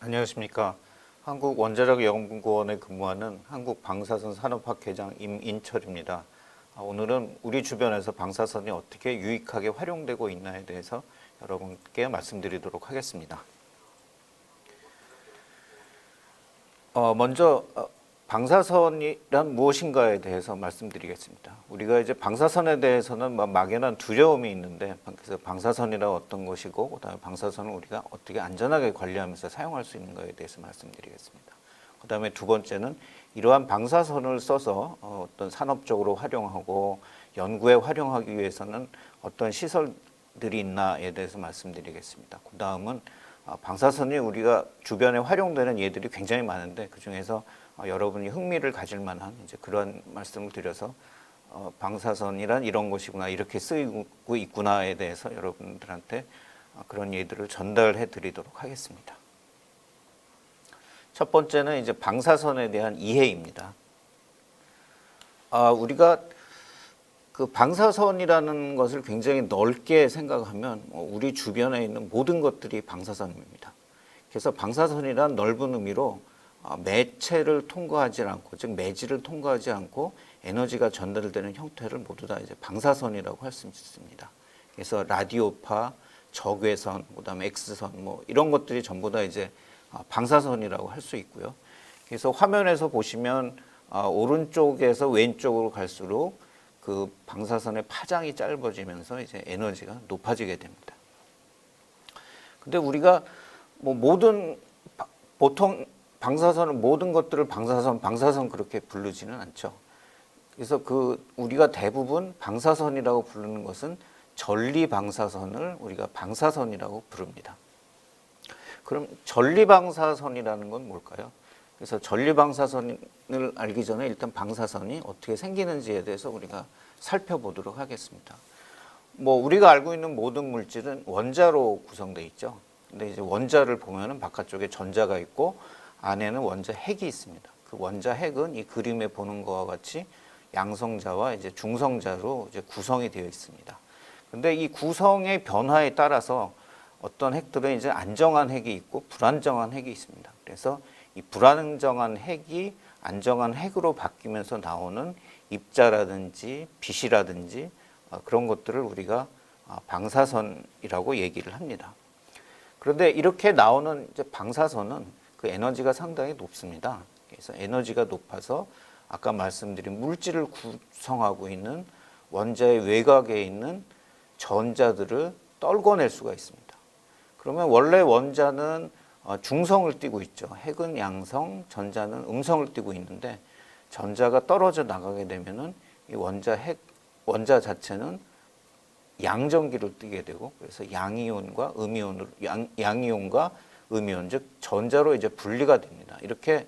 안녕하십니까. 한국원자력연구원에 근무하는 한국방사선 산업학 회장 임인철입니다. 오늘은 우리 주변에서 방사선이 어떻게 유익하게 활용되고 있나에 대해서 여러분께 말씀드리도록 하겠습니다. 먼저 방사선이란 무엇인가에 대해서 말씀드리겠습니다. 우리가 이제 방사선에 대해서는 막연한 두려움이 있는데, 그래서 방사선이란 어떤 것이고, 그다음에 방사선을 우리가 어떻게 안전하게 관리하면서 사용할 수 있는가에 대해서 말씀드리겠습니다. 그다음에 두 번째는 이러한 방사선을 써서 어떤 산업적으로 활용하고 연구에 활용하기 위해서는 어떤 시설들이 있나에 대해서 말씀드리겠습니다. 그다음은 방사선이 우리가 주변에 활용되는 예들이 굉장히 많은데 그 중에서 여러분이 흥미를 가질 만한 이제 그런 말씀을 드려서 방사선이란 이런 것이구나, 이렇게 쓰이고 있구나에 대해서 여러분들한테 그런 예들을 전달해 드리도록 하겠습니다. 첫 번째는 이제 방사선에 대한 이해입니다. 우리가 그 방사선이라는 것을 굉장히 넓게 생각하면 우리 주변에 있는 모든 것들이 방사선입니다. 그래서 방사선이란 넓은 의미로 매체를 통과하지 않고, 즉 매질을 통과하지 않고 에너지가 전달되는 형태를 모두 다 이제 방사선이라고 할 수 있습니다. 그래서 라디오파, 적외선, 그다음에 X선 뭐 이런 것들이 전부 다 이제 방사선이라고 할 수 있고요. 그래서 화면에서 보시면 오른쪽에서 왼쪽으로 갈수록 그 방사선의 파장이 짧아지면서 이제 에너지가 높아지게 됩니다. 근데 우리가 보통 방사선은 모든 것들을 방사선 그렇게 부르지는 않죠. 그래서 우리가 대부분 방사선이라고 부르는 것은 전리 방사선을 우리가 방사선이라고 부릅니다. 그럼 전리 방사선이라는 건 뭘까요? 그래서 전리방사선을 알기 전에 일단 방사선이 어떻게 생기는지에 대해서 우리가 살펴보도록 하겠습니다. 우리가 알고 있는 모든 물질은 원자로 구성되어 있죠. 근데 이제 원자를 보면은 바깥쪽에 전자가 있고 안에는 원자 핵이 있습니다. 그 원자 핵은 이 그림에 보는 것과 같이 양성자와 이제 중성자로 이제 구성이 되어 있습니다. 근데 이 구성의 변화에 따라서 어떤 핵들은 이제 안정한 핵이 있고 불안정한 핵이 있습니다. 그래서 이 불안정한 핵이 안정한 핵으로 바뀌면서 나오는 입자라든지 빛이라든지 그런 것들을 우리가 방사선이라고 얘기를 합니다. 그런데 이렇게 나오는 이제 방사선은 그 에너지가 상당히 높습니다. 그래서 에너지가 높아서 아까 말씀드린 물질을 구성하고 있는 원자의 외곽에 있는 전자들을 떨궈낼 수가 있습니다. 그러면 원래 원자는 중성을 띠고 있죠. 핵은 양성, 전자는 음성을 띠고 있는데 전자가 떨어져 나가게 되면은 이 원자 자체는 양전기를 띠게 되고, 그래서 양이온과 음이온, 즉 전자로 이제 분리가 됩니다. 이렇게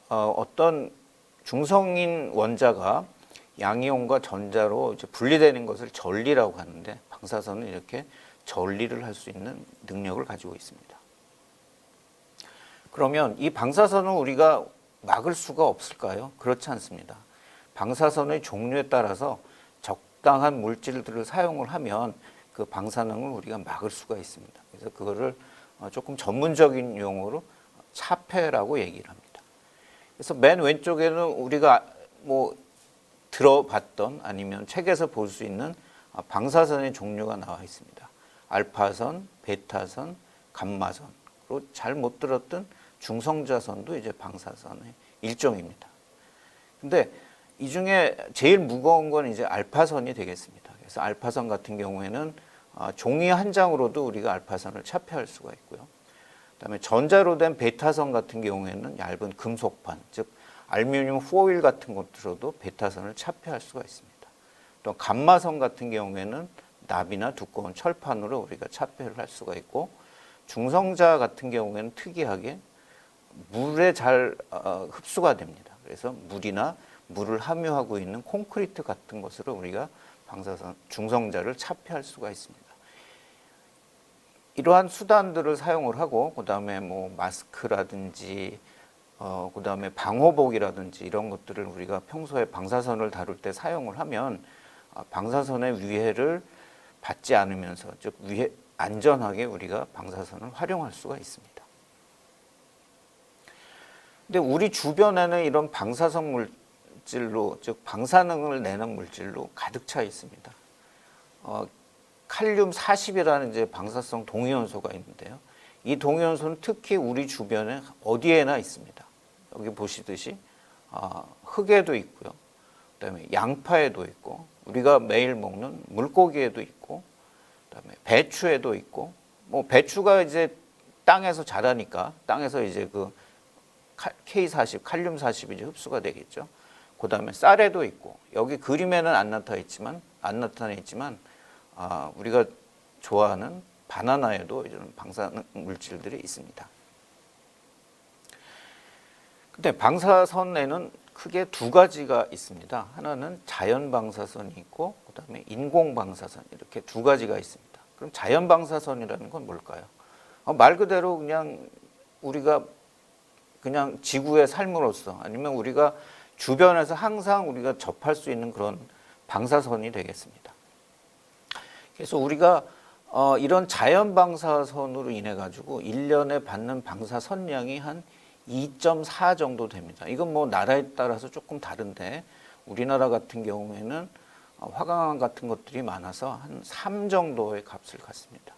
어떤 중성인 원자가 양이온과 전자로 이제 분리되는 것을 전리라고 하는데 방사선은 이렇게 전리를 할 수 있는 능력을 가지고 있습니다. 그러면 이 방사선은 우리가 막을 수가 없을까요? 그렇지 않습니다. 방사선의 종류에 따라서 적당한 물질들을 사용을 하면 그 방사능을 우리가 막을 수가 있습니다. 그래서 그거를 조금 전문적인 용어로 차폐라고 얘기를 합니다. 그래서 맨 왼쪽에는 우리가 들어봤던 아니면 책에서 볼 수 있는 방사선의 종류가 나와 있습니다. 알파선, 베타선, 감마선, 그리고 잘 못 들었던 중성자선도 이제 방사선의 일종입니다. 근데 이 중에 제일 무거운 건 이제 알파선이 되겠습니다. 그래서 알파선 같은 경우에는 종이 한 장으로도 우리가 알파선을 차폐할 수가 있고요. 그다음에 전자로 된 베타선 같은 경우에는 얇은 금속판, 즉 알루미늄 포일 같은 것으로도 베타선을 차폐할 수가 있습니다. 또 감마선 같은 경우에는 납이나 두꺼운 철판으로 우리가 차폐를 할 수가 있고, 중성자 같은 경우에는 특이하게 물에 잘 흡수가 됩니다. 그래서 물을 함유하고 있는 콘크리트 같은 것으로 우리가 방사선 중성자를 차폐할 수가 있습니다. 이러한 수단들을 사용을 하고, 그다음에 마스크라든지 그다음에 방호복이라든지 이런 것들을 우리가 평소에 방사선을 다룰 때 사용을 하면 방사선의 위해를 받지 않으면서, 즉 안전하게 우리가 방사선을 활용할 수가 있습니다. 근데 우리 주변에는 이런 방사성 물질로, 즉 방사능을 내는 물질로 가득 차 있습니다. 칼륨 40이라는 이제 방사성 동위원소가 있는데요. 이 동위원소는 특히 우리 주변에 어디에나 있습니다. 여기 보시듯이 흙에도 있고요. 그다음에 양파에도 있고, 우리가 매일 먹는 물고기에도 있고, 그다음에 배추에도 있고, 뭐 배추가 이제 땅에서 자라니까 땅에서 이제 그 K40, 칼륨 40이 이제 흡수가 되겠죠. 그다음에 쌀에도 있고, 여기 그림에는 안 나타나 있지만 우리가 좋아하는 바나나에도 이런 방사능 물질들이 있습니다. 근데 방사선에는 크게 두 가지가 있습니다. 하나는 자연 방사선이 있고, 그다음에 인공 방사선, 이렇게 두 가지가 있습니다. 그럼 자연 방사선이라는 건 뭘까요? 말 그대로 그냥 우리가 그냥 지구에 삶으로써, 아니면 우리가 주변에서 항상 우리가 접할 수 있는 그런 방사선이 되겠습니다. 그래서 우리가 이런 자연 방사선으로 인해 가지고 1년에 받는 방사선량이 한 2.4 정도 됩니다. 이건 뭐 나라에 따라서 조금 다른데, 우리나라 같은 경우에는 화강암 같은 것들이 많아서 한 3 정도의 값을 갖습니다.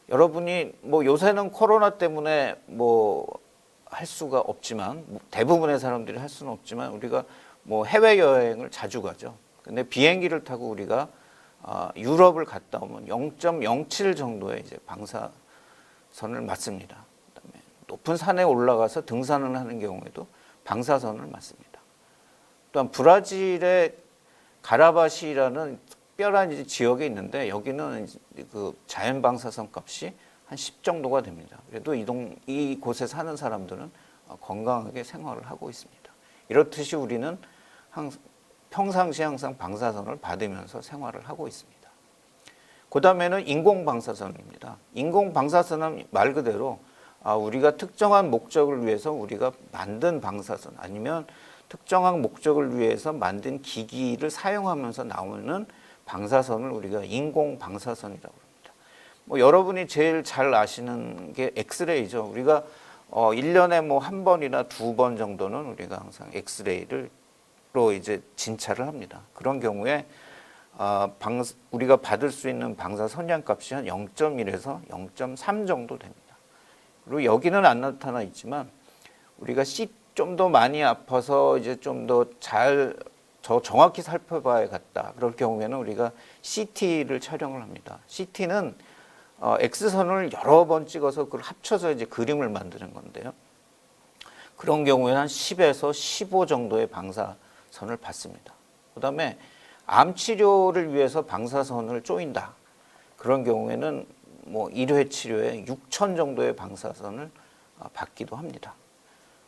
여러분이 뭐 요새는 코로나 때문에 뭐 할 수가 없지만, 대부분의 사람들이 할 수는 없지만, 우리가 뭐 해외 여행을 자주 가죠. 근데 비행기를 타고 우리가 유럽을 갔다 오면 0.07 정도의 이제 방사선을 맞습니다. 그다음에 높은 산에 올라가서 등산을 하는 경우에도 방사선을 맞습니다. 또한 브라질의 가라바시라는 특별한 지역에 있는데, 여기는 그 자연 방사선 값이 한 10 정도가 됩니다. 그래도 이곳에 사는 사람들은 건강하게 생활을 하고 있습니다. 이렇듯이 우리는 평상시에 항상 방사선을 받으면서 생활을 하고 있습니다. 그 다음에는 인공 방사선입니다. 인공 방사선은 말 그대로 우리가 특정한 목적을 위해서 우리가 만든 방사선, 아니면 특정한 목적을 위해서 만든 기기를 사용하면서 나오는 방사선을 우리가 인공 방사선이라고 합니다. 뭐 여러분이 제일 잘 아시는 게 엑스레이죠. 우리가 1년에 뭐 한 번이나 2번 정도는 우리가 항상 엑스레이로 이제 진찰을 합니다. 그런 경우에 우리가 받을 수 있는 방사선량 값이 한 0.1에서 0.3 정도 됩니다. 그리고 여기는 안 나타나 있지만, 우리가 좀 더 많이 아파서 이제 좀 더 정확히 살펴봐야겠다, 그럴 경우에는 우리가 CT를 촬영을 합니다. CT는 X선을 여러 번 찍어서 그걸 합쳐서 이제 그림을 만드는 건데요. 그런 경우에는 한 10에서 15 정도의 방사선을 받습니다. 그다음에 암 치료를 위해서 방사선을 쪼인다, 그런 경우에는 뭐 1회 치료에 6,000 정도의 방사선을 받기도 합니다.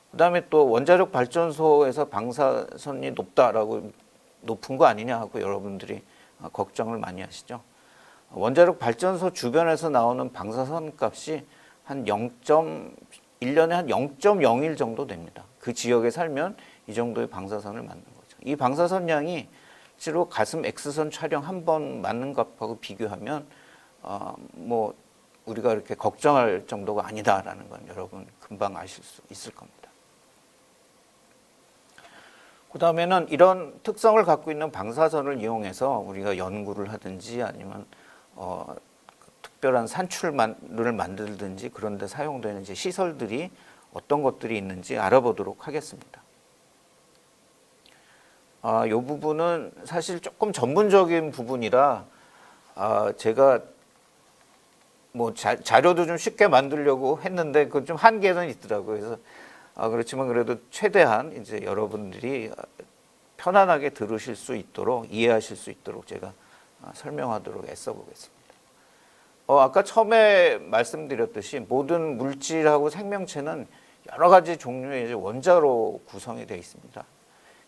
그다음에 또 원자력 발전소에서 방사선이 높은 거 아니냐 하고 여러분들이 걱정을 많이 하시죠. 원자력 발전소 주변에서 나오는 방사선 값이 한 1년에 한 0.01 정도 됩니다. 그 지역에 살면 이 정도의 방사선을 맞는 거죠. 이 방사선량이 실제로 가슴 X선 촬영 한 번 맞는 값하고 비교하면 뭐 우리가 이렇게 걱정할 정도가 아니다라는 건 여러분 금방 아실 수 있을 겁니다. 그 다음에는 이런 특성을 갖고 있는 방사선을 이용해서 우리가 연구를 하든지, 아니면 특별한 산출을 만들든지, 그런 데 사용되는 이제 시설들이 어떤 것들이 있는지 알아보도록 하겠습니다. 이 부분은 사실 조금 전문적인 부분이라 제가 뭐 자료도 좀 쉽게 만들려고 했는데 그 좀 한계는 있더라고요. 그래서 그렇지만 그래도 최대한 이제 여러분들이 편안하게 들으실 수 있도록, 이해하실 수 있도록 제가 설명하도록 애써 보겠습니다. 아까 처음에 말씀드렸듯이 모든 물질하고 생명체는 여러 가지 종류의 이제 원자로 구성이 되어 있습니다.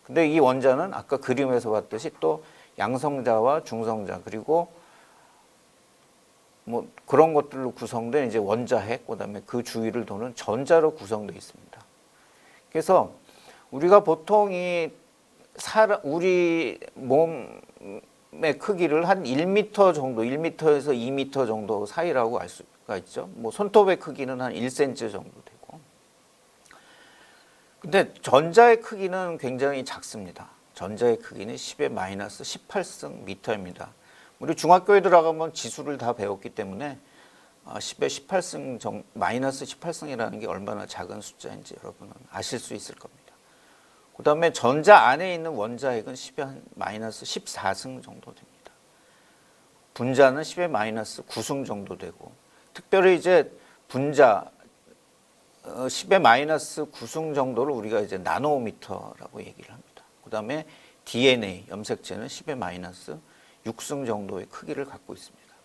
근데 이 원자는 아까 그림에서 봤듯이 또 양성자와 중성자, 그리고 뭐 그런 것들로 구성된 이제 원자핵, 그다음에 그 주위를 도는 전자로 구성되어 있습니다. 그래서 우리가 보통 우리 몸의 크기를 한 1m 정도, 1m에서 2m 정도 사이라고 알 수가 있죠. 뭐 손톱의 크기는 한 1cm 정도 되고, 근데 전자의 크기는 굉장히 작습니다. 전자의 크기는 10의 마이너스 18승 미터입니다. 우리 중학교에 들어가면 지수를 다 배웠기 때문에 10의 18승 마이너스 18승이라는 게 얼마나 작은 숫자인지 여러분은 아실 수 있을 겁니다. 그 다음에 전자 안에 있는 원자핵은 10의 마이너스 14승 정도 됩니다. 분자는 10의 마이너스 9승 정도 되고, 특별히 이제 분자 10의 마이너스 9승 정도를 우리가 이제 나노미터라고 얘기를 합니다. 그 다음에 DNA, 염색체는 10의 마이너스 6승 정도의 크기를 갖고 있습니다.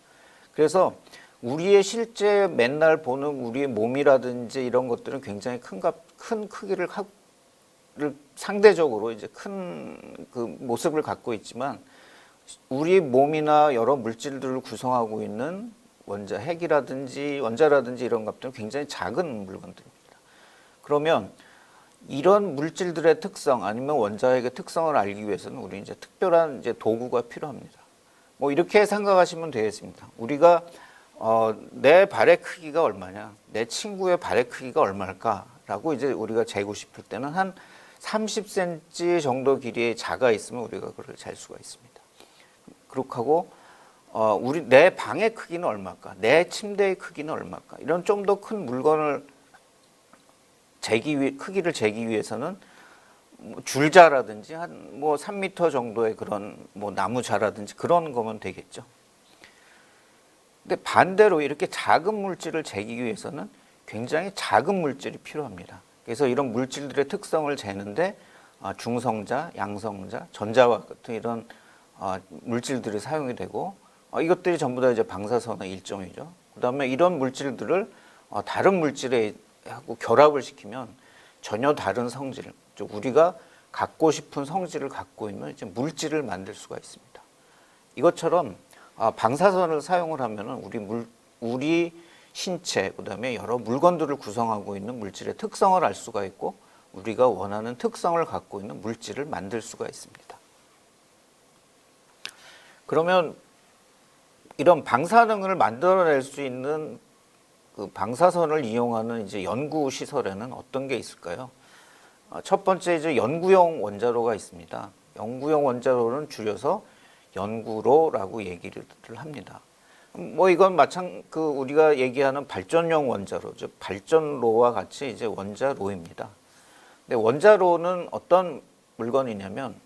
그래서 우리의 실제 맨날 보는 우리의 몸이라든지 이런 것들은 굉장히 큰 크기를 상대적으로 이제 큰 그 모습을 갖고 있지만, 우리 몸이나 여러 물질들을 구성하고 있는 핵이라든지 원자라든지 이런 것들은 굉장히 작은 물건들입니다. 그러면 이런 물질들의 특성 아니면 원자핵의 특성을 알기 위해서는 우리 이제 특별한 이제 도구가 필요합니다. 뭐 이렇게 생각하시면 되겠습니다. 우리가 내 발의 크기가 얼마냐, 내 친구의 발의 크기가 얼마일까라고 이제 우리가 재고 싶을 때는 한 30cm 정도 길이의 자가 있으면 우리가 그걸 잴 수가 있습니다. 그렇게 하고 내 방의 크기는 얼마일까, 내 침대의 크기는 얼마일까, 이런 좀 더 큰 물건을 크기를 재기 위해서는 줄자라든지 한 뭐 3m 정도의 그런 뭐 나무자라든지 그런 거면 되겠죠. 근데 반대로 이렇게 작은 물질을 재기 위해서는 굉장히 작은 물질이 필요합니다. 그래서 이런 물질들의 특성을 재는데 중성자, 양성자, 전자와 같은 이런 물질들이 사용이 되고, 이것들이 전부 다 이제 방사선의 일종이죠. 그다음에 이런 물질들을 다른 물질에 하고 결합을 시키면 전혀 다른 성질, 즉 우리가 갖고 싶은 성질을 갖고 있는 이제 물질을 만들 수가 있습니다. 이것처럼 방사선을 사용을 하면은 우리 신체, 그다음에 여러 물건들을 구성하고 있는 물질의 특성을 알 수가 있고, 우리가 원하는 특성을 갖고 있는 물질을 만들 수가 있습니다. 그러면 이런 방사능을 만들어낼 수 있는 그 방사선을 이용하는 이제 연구 시설에는 어떤 게 있을까요? 첫 번째 이제 연구용 원자로가 있습니다. 연구용 원자로는 줄여서 연구로라고 얘기를 합니다. 뭐 이건 우리가 얘기하는 발전용 원자로, 즉 발전로와 같이 이제 원자로입니다. 근데 원자로는 어떤 물건이냐면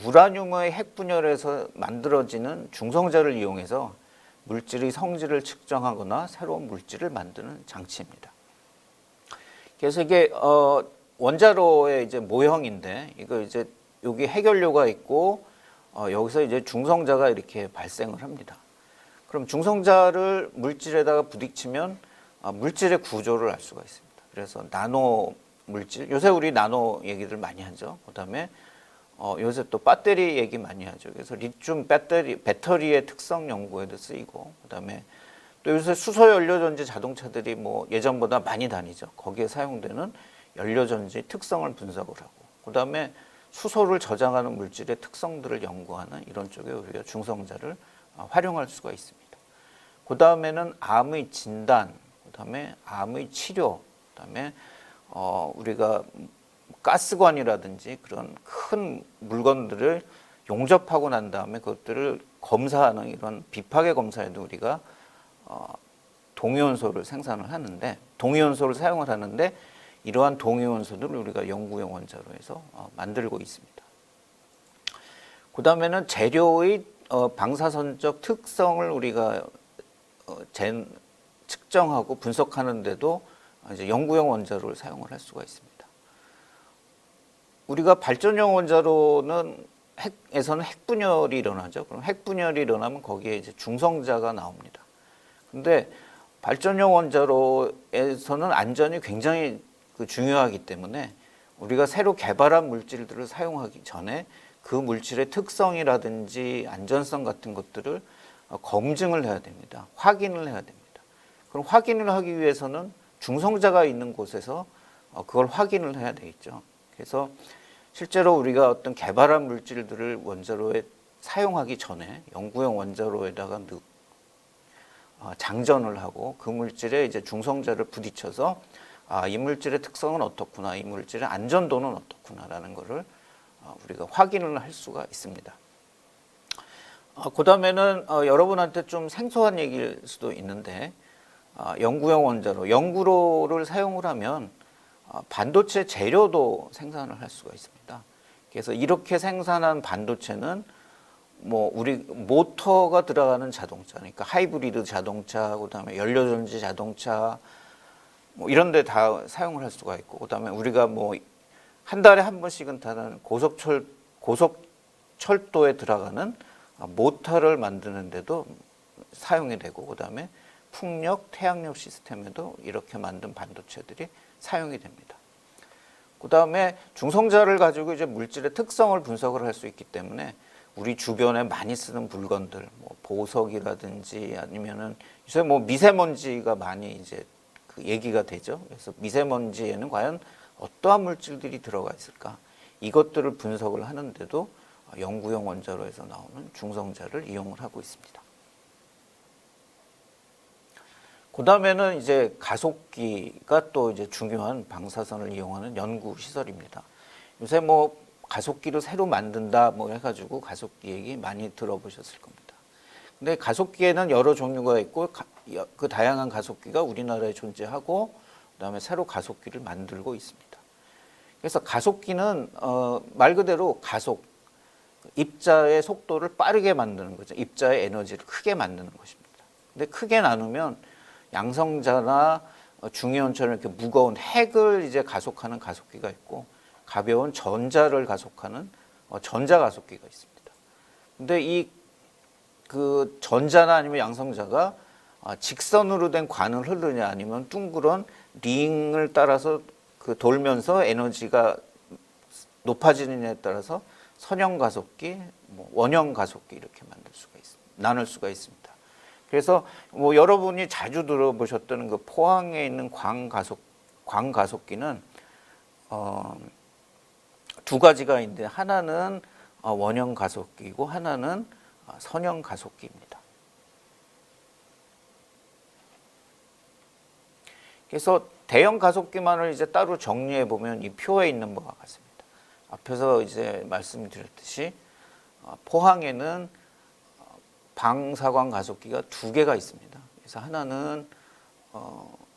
우라늄의 핵 분열에서 만들어지는 중성자를 이용해서 물질의 성질을 측정하거나 새로운 물질을 만드는 장치입니다. 그래서 이게 원자로의 이제 모형인데, 이거 이제 여기 해결료가 있고 여기서 이제 중성자가 이렇게 발생을 합니다. 그럼 중성자를 물질에다가 부딪히면 물질의 구조를 알 수가 있습니다. 그래서 나노 물질, 요새 우리 나노 얘기들 많이 하죠. 그다음에 요새 또 배터리 얘기 많이 하죠. 그래서 리튬 배터리의 특성 연구에도 쓰이고, 그다음에 또 요새 수소 연료전지 자동차들이 뭐 예전보다 많이 다니죠. 거기에 사용되는 연료전지 특성을 분석을 하고, 그다음에 수소를 저장하는 물질의 특성들을 연구하는 이런 쪽에 우리가 중성자를 활용할 수가 있습니다. 그다음에는 암의 진단, 그다음에 암의 치료, 그다음에 우리가 가스관이라든지 그런 큰 물건들을 용접하고 난 다음에 그것들을 검사하는 이런 비파괴 검사에도 우리가 동위원소를 동위원소를 사용을 하는데, 이러한 동위원소들을 우리가 연구용 원자로에서 만들고 있습니다. 그 다음에는 재료의 방사선적 특성을 우리가 측정하고 분석하는데도 이제 연구용 원자로를 사용을 할 수가 있습니다. 우리가 발전용 원자로는 핵에서는 핵분열이 일어나죠. 그럼 핵분열이 일어나면 거기에 이제 중성자가 나옵니다. 근데 발전용 원자로에서는 안전이 굉장히 중요하기 때문에 우리가 새로 개발한 물질들을 사용하기 전에 그 물질의 특성이라든지 안전성 같은 것들을 검증을 해야 됩니다. 확인을 해야 됩니다. 그럼 확인을 하기 위해서는 중성자가 있는 곳에서 그걸 확인을 해야 되겠죠. 그래서 실제로 우리가 어떤 개발한 물질들을 원자로에 사용하기 전에 연구용 원자로에다가 장전을 하고 그 물질에 이제 중성자를 부딪혀서 이 물질의 특성은 어떻구나, 이 물질의 안전도는 어떻구나라는 것을 우리가 확인을 할 수가 있습니다. 그 다음에는 여러분한테 좀 생소한 얘기일 수도 있는데 연구용 원자로, 연구로를 사용을 하면 반도체 재료도 생산을 할 수가 있습니다. 그래서 이렇게 생산한 반도체는 뭐 우리 모터가 들어가는 자동차, 그러니까 하이브리드 자동차, 그다음에 연료전지 자동차 뭐 이런 데 다 사용을 할 수가 있고, 그다음에 우리가 뭐 한 달에 한 번씩은 타는 고속철도에 들어가는 모터를 만드는 데도 사용이 되고, 그다음에 풍력, 태양력 시스템에도 이렇게 만든 반도체들이 사용이 됩니다. 그다음에 중성자를 가지고 이제 물질의 특성을 분석을 할 수 있기 때문에 우리 주변에 많이 쓰는 물건들, 뭐 보석이라든지 아니면은 요새 뭐 미세먼지가 많이 이제 그 얘기가 되죠. 그래서 미세먼지에는 과연 어떠한 물질들이 들어가 있을까? 이것들을 분석을 하는데도 연구용 원자로에서 나오는 중성자를 이용을 하고 있습니다. 그 다음에는 이제 가속기가 또 이제 중요한 방사선을 이용하는 연구 시설입니다. 요새 뭐 가속기를 새로 만든다 뭐 해가지고 가속기 얘기 많이 들어보셨을 겁니다. 근데 가속기에는 여러 종류가 있고 그 다양한 가속기가 우리나라에 존재하고 그다음에 새로 가속기를 만들고 있습니다. 그래서 가속기는 말 그대로 가속, 입자의 속도를 빠르게 만드는 거죠. 입자의 에너지를 크게 만드는 것입니다. 근데 크게 나누면 양성자나 중이온처럼 이렇게 무거운 핵을 이제 가속하는 가속기가 있고, 가벼운 전자를 가속하는 전자 가속기가 있습니다. 근데 이 그 전자나 아니면 양성자가 직선으로 된 관을 흐르냐 아니면 둥그런 링을 따라서 그 돌면서 에너지가 높아지느냐에 따라서 선형 가속기, 뭐 원형 가속기 이렇게 나눌 수가 있습니다. 그래서 뭐 여러분이 자주 들어보셨던 그 포항에 있는 광가속기는 두 가지가 있는데, 하나는 원형 가속기이고 하나는 선형 가속기입니다. 그래서 대형 가속기만을 이제 따로 정리해 보면 이 표에 있는 바와 같습니다. 앞에서 이제 말씀드렸듯이 포항에는 방사광 가속기가 두 개가 있습니다. 그래서 하나는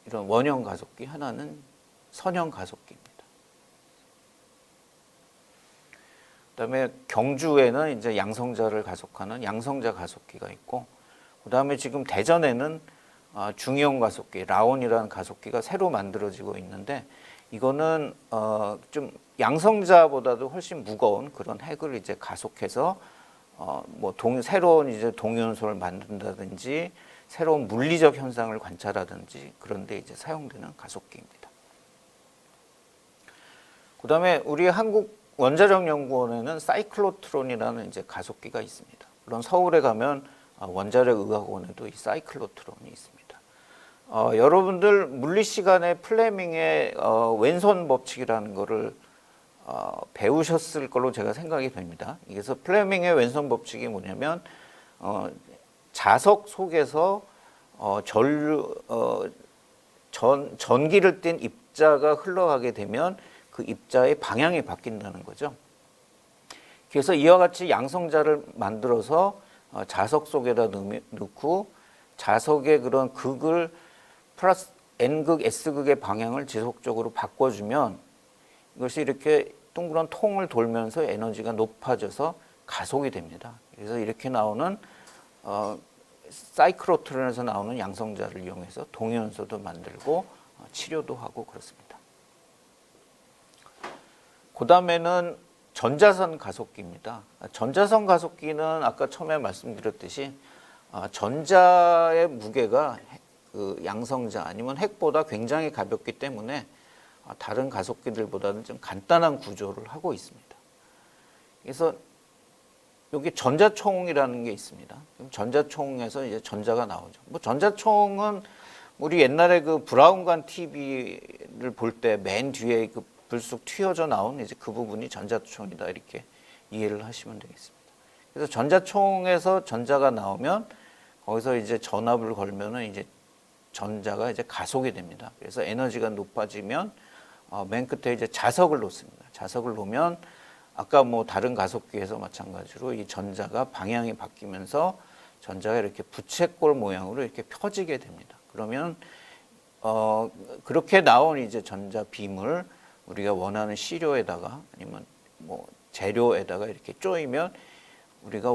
이런 원형 가속기, 하나는 선형 가속기입니다. 그다음에 경주에는 이제 양성자를 가속하는 양성자 가속기가 있고, 그다음에 지금 대전에는 중이온 가속기, 라온이라는 가속기가 새로 만들어지고 있는데, 이거는 좀 양성자보다도 훨씬 무거운 그런 핵을 이제 가속해서 뭐 새로운 이제 동위원소를 만든다든지 새로운 물리적 현상을 관찰하든지 그런 데 이제 사용되는 가속기입니다. 그다음에 우리 한국 원자력연구원에는 사이클로트론이라는 이제 가속기가 있습니다. 물론 서울에 가면 원자력의학원에도 이 사이클로트론이 있습니다. 여러분들 물리 시간에 플레밍의 왼손 법칙이라는 거를 배우셨을 걸로 제가 생각이 됩니다. 그래서 플레밍의 왼손 법칙이 뭐냐면 자석 속에서 전기를 띤 입자가 흘러가게 되면 그 입자의 방향이 바뀐다는 거죠. 그래서 이와 같이 양성자를 만들어서 자석 속에다 넣고 자석의 그런 극을 플러스 N극, S극의 방향을 지속적으로 바꿔주면 이것이 이렇게 둥그런 통을 돌면서 에너지가 높아져서 가속이 됩니다. 그래서 이렇게 나오는 사이클로트론에서 나오는 양성자를 이용해서 동위원소도 만들고 치료도 하고 그렇습니다. 그 다음에는 전자선 가속기입니다. 전자선 가속기는 아까 처음에 말씀드렸듯이 전자의 무게가 그 양성자 아니면 핵보다 굉장히 가볍기 때문에 다른 가속기들보다는 좀 간단한 구조를 하고 있습니다. 그래서 여기 전자총이라는 게 있습니다. 전자총에서 이제 전자가 나오죠. 뭐 전자총은 우리 옛날에 그 브라운관 TV를 볼 때 맨 뒤에 그 불쑥 튀어져 나온 이제 그 부분이 전자총이다, 이렇게 이해를 하시면 되겠습니다. 그래서 전자총에서 전자가 나오면 거기서 이제 전압을 걸면은 이제 전자가 이제 가속이 됩니다. 그래서 에너지가 높아지면 맨 끝에 이제 자석을 놓습니다. 자석을 놓으면 아까 뭐 다른 가속기에서 마찬가지로 이 전자가 방향이 바뀌면서 전자가 이렇게 부채꼴 모양으로 이렇게 펴지게 됩니다. 그러면 그렇게 나온 이제 전자 빔을 우리가 원하는 시료에다가 아니면 뭐 재료에다가 이렇게 쪼이면 우리가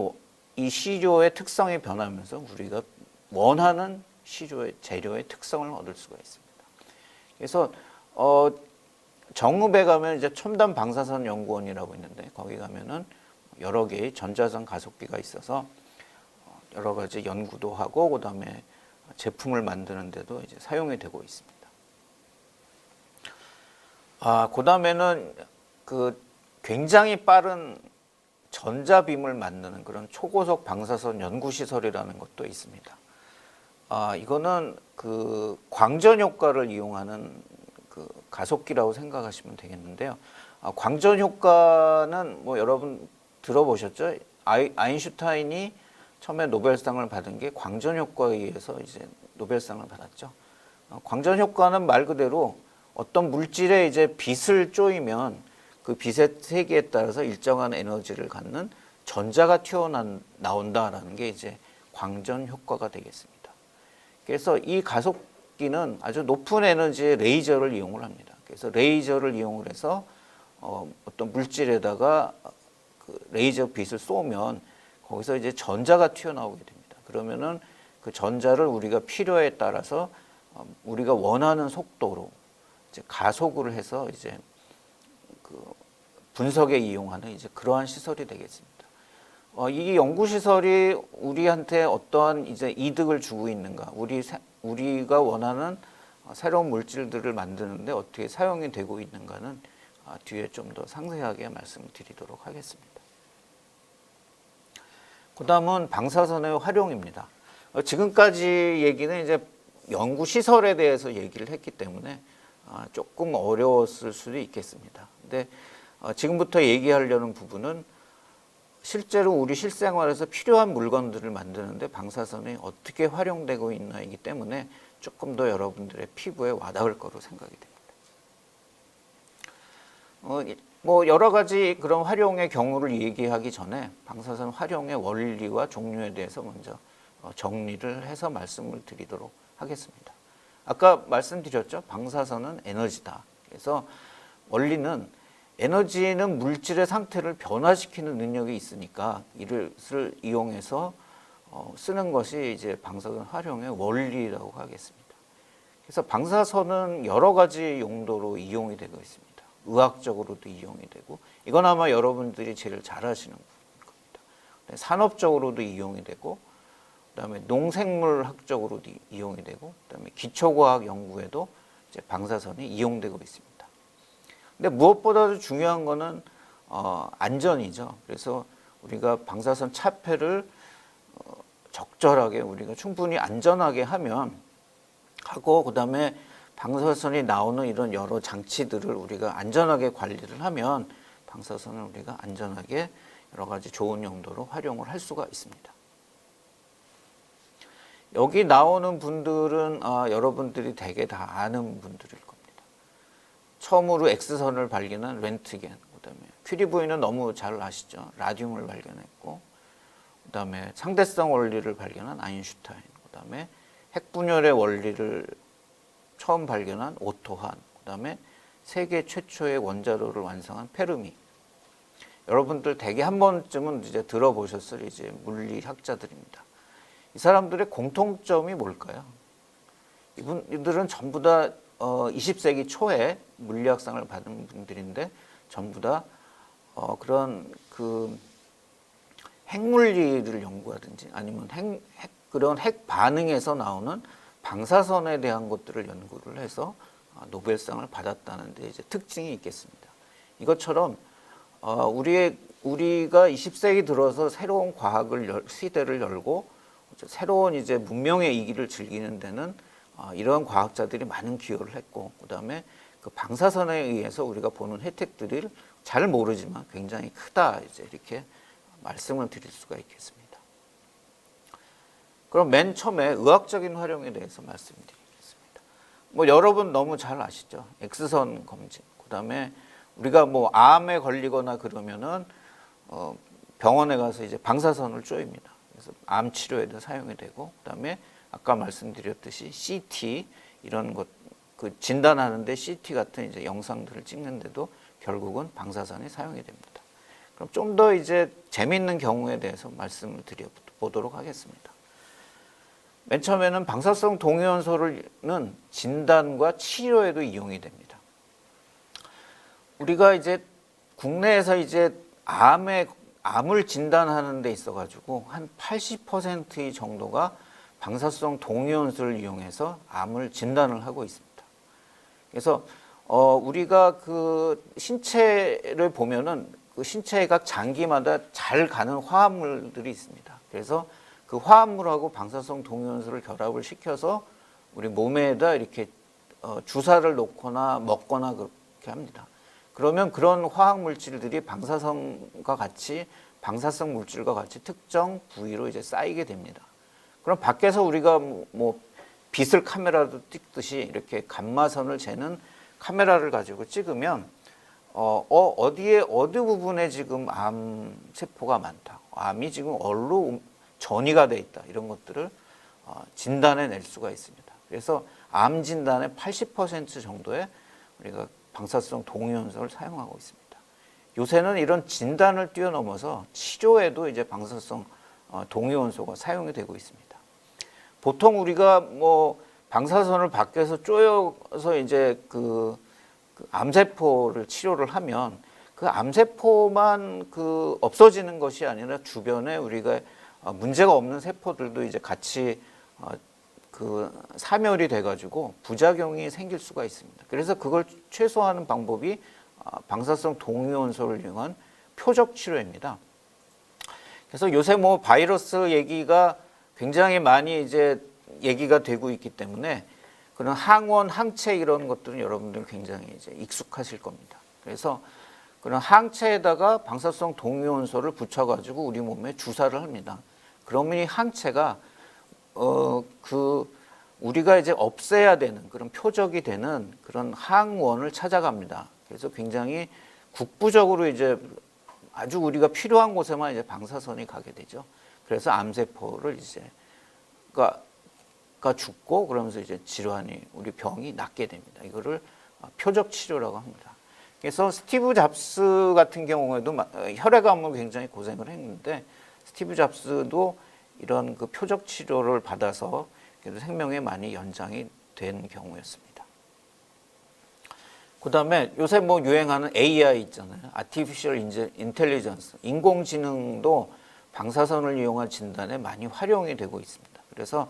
이 시료의 특성이 변하면서 우리가 원하는 시료의 재료의 특성을 얻을 수가 있습니다. 그래서 정읍에 가면 이제 첨단 방사선 연구원이라고 있는데 거기 가면은 여러 개의 전자선 가속기가 있어서 여러 가지 연구도 하고 그다음에 제품을 만드는 데도 이제 사용이 되고 있습니다. 그다음에는 그 굉장히 빠른 전자빔을 만드는 그런 초고속 방사선 연구시설이라는 것도 있습니다. 이거는 그 광전 효과를 이용하는 그 가속기라고 생각하시면 되겠는데요. 광전 효과는 뭐 여러분 들어보셨죠? 아인슈타인이 처음에 노벨상을 받은 게 광전 효과에 의해서 이제 노벨상을 받았죠. 광전 효과는 말 그대로 어떤 물질에 이제 빛을 쪼이면 그 빛의 세기에 따라서 일정한 에너지를 갖는 전자가 튀어나온다라는 게 이제 광전 효과가 되겠습니다. 그래서 이 가속기는 아주 높은 에너지의 레이저를 이용을 합니다. 그래서 레이저를 이용을 해서 어떤 물질에다가 그 레이저 빛을 쏘면 거기서 이제 전자가 튀어나오게 됩니다. 그러면은 그 전자를 우리가 필요에 따라서 우리가 원하는 속도로 이제 가속을 해서 이제 그 분석에 이용하는 이제 그러한 시설이 되겠습니다. 이 연구 시설이 우리한테 어떠한 이제 이득을 주고 있는가? 우리가 원하는 새로운 물질들을 만드는데 어떻게 사용이 되고 있는가는 뒤에 좀 더 상세하게 말씀을 드리도록 하겠습니다. 그다음은 방사선의 활용입니다. 지금까지 얘기는 이제 연구 시설에 대해서 얘기를 했기 때문에 조금 어려웠을 수도 있겠습니다. 근데 지금부터 얘기하려는 부분은 실제로 우리 실생활에서 필요한 물건들을 만드는데 방사선이 어떻게 활용되고 있나이기 때문에 조금 더 여러분들의 피부에 와닿을 거로 생각이 됩니다. 뭐 여러 가지 그런 활용의 경우를 얘기하기 전에 방사선 활용의 원리와 종류에 대해서 먼저 정리를 해서 말씀을 드리도록 하겠습니다. 아까 말씀드렸죠. 방사선은 에너지다. 그래서 원리는 에너지는 물질의 상태를 변화시키는 능력이 있으니까 이것을 이용해서 쓰는 것이 이제 방사선 활용의 원리라고 하겠습니다. 그래서 방사선은 여러 가지 용도로 이용이 되고 있습니다. 의학적으로도 이용이 되고 이건 아마 여러분들이 제일 잘 아시는 부분일 겁니다. 산업적으로도 이용이 되고 그다음에 농생물학적으로도 이용이 되고 그다음에 기초과학 연구에도 이제 방사선이 이용되고 있습니다. 근데 무엇보다도 중요한 거는 안전이죠. 그래서 우리가 방사선 차폐를 적절하게 우리가 충분히 안전하게 하고 그다음에 방사선이 나오는 이런 여러 장치들을 우리가 안전하게 관리를 하면 방사선을 우리가 안전하게 여러 가지 좋은 용도로 활용을 할 수가 있습니다. 여기 나오는 분들은 여러분들이 대개 다 아는 분들일 겁니다. 처음으로 X선을 발견한 렌트겐, 그다음에 큐리브이는 너무 잘 아시죠. 라듐을 발견했고, 그다음에 상대성 원리를 발견한 아인슈타인, 그다음에 핵분열의 원리를 처음 발견한 오토 한, 그다음에 세계 최초의 원자로를 완성한 페르미. 여러분들 대개 한 번쯤은 이제 들어보셨을 이제 물리학자들입니다. 이 사람들의 공통점이 뭘까요? 이분들은 전부 다 20세기 초에 물리학상을 받은 분들인데 전부 다 그런 그 핵물리를 연구하든지 아니면 그런 핵 반응에서 나오는 방사선에 대한 것들을 연구를 해서 노벨상을 받았다는 데 이제 특징이 있겠습니다. 이것처럼 우리가 20세기 들어서 새로운 과학을 시대를 열고 새로운 이제 문명의 이기를 즐기는 데는 이러한 과학자들이 많은 기여를 했고, 그다음에 그 방사선에 의해서 우리가 보는 혜택들을 잘 모르지만 굉장히 크다 이제 이렇게 말씀을 드릴 수가 있겠습니다. 그럼 맨 처음에 의학적인 활용에 대해서 말씀드리겠습니다. 뭐 여러분 너무 잘 아시죠? X선 검진. 그다음에 우리가 뭐 암에 걸리거나 그러면은 병원에 가서 이제 방사선을 쪼입니다. 그래서 암 치료에도 사용이 되고, 그다음에 아까 말씀드렸듯이 CT 이런 것 그 진단하는데 CT 같은 이제 영상들을 찍는데도 결국은 방사선이 사용이 됩니다. 그럼 좀 더 이제 재미있는 경우에 대해서 말씀을 드려보도록 하겠습니다. 맨 처음에는 방사성 동위원소는 진단과 치료에도 이용이 됩니다. 우리가 이제 국내에서 이제 암을 진단하는 데 있어 가지고 한 80% 정도가 방사성 동위원소를 이용해서 암을 진단을 하고 있습니다. 그래서 우리가 그 신체를 보면은 그 신체의 각 장기마다 잘 가는 화합물들이 있습니다. 그래서 그 화합물하고 방사성 동위원소를 결합을 시켜서 우리 몸에다 이렇게 주사를 놓거나 먹거나 그렇게 합니다. 그러면 그런 화학 물질들이 방사성 물질과 같이 특정 부위로 이제 쌓이게 됩니다. 그럼 밖에서 우리가 뭐 빛을 카메라도 찍듯이 이렇게 감마선을 재는 카메라를 가지고 찍으면 어디에 어느 부분에 지금 암 세포가 많다, 암이 지금 어디로 전이가 돼 있다, 이런 것들을 진단해 낼 수가 있습니다. 그래서 암 진단의 80% 정도의 우리가 방사성 동위원소를 사용하고 있습니다. 요새는 이런 진단을 뛰어넘어서 치료에도 이제 방사성 동위원소가 사용이 되고 있습니다. 보통 우리가 뭐 방사선을 밖에서 쪼여서 이제 그 암세포를 치료를 하면 그 암세포만 그 없어지는 것이 아니라 주변에 우리가 문제가 없는 세포들도 이제 같이 그 사멸이 돼가지고 부작용이 생길 수가 있습니다. 그래서 그걸 최소화하는 방법이 방사성 동위원소를 이용한 표적 치료입니다. 그래서 요새 뭐 바이러스 얘기가 굉장히 많이 이제 얘기가 되고 있기 때문에 그런 항원, 항체 이런 것들은 여러분들 굉장히 이제 익숙하실 겁니다. 그래서 그런 항체에다가 방사성 동위원소를 붙여가지고 우리 몸에 주사를 합니다. 그러면 이 항체가 우리가 이제 없애야 되는 그런 표적이 되는 그런 항원을 찾아갑니다. 그래서 굉장히 국부적으로 이제 아주 우리가 필요한 곳에만 이제 방사선이 가게 되죠. 그래서 암세포를 이제 가 죽고 그러면서 이제 질환이 우리 병이 낫게 됩니다. 이거를 표적 치료라고 합니다. 그래서 스티브 잡스 같은 경우에도 혈액암으로 굉장히 고생을 했는데 스티브 잡스도 이런 그 표적 치료를 받아서 그래도 생명에 많이 연장이 된 경우였습니다. 그다음에 요새 뭐 유행하는 AI 있잖아요. Artificial Intelligence, 인공지능도 방사선을 이용한 진단에 많이 활용이 되고 있습니다. 그래서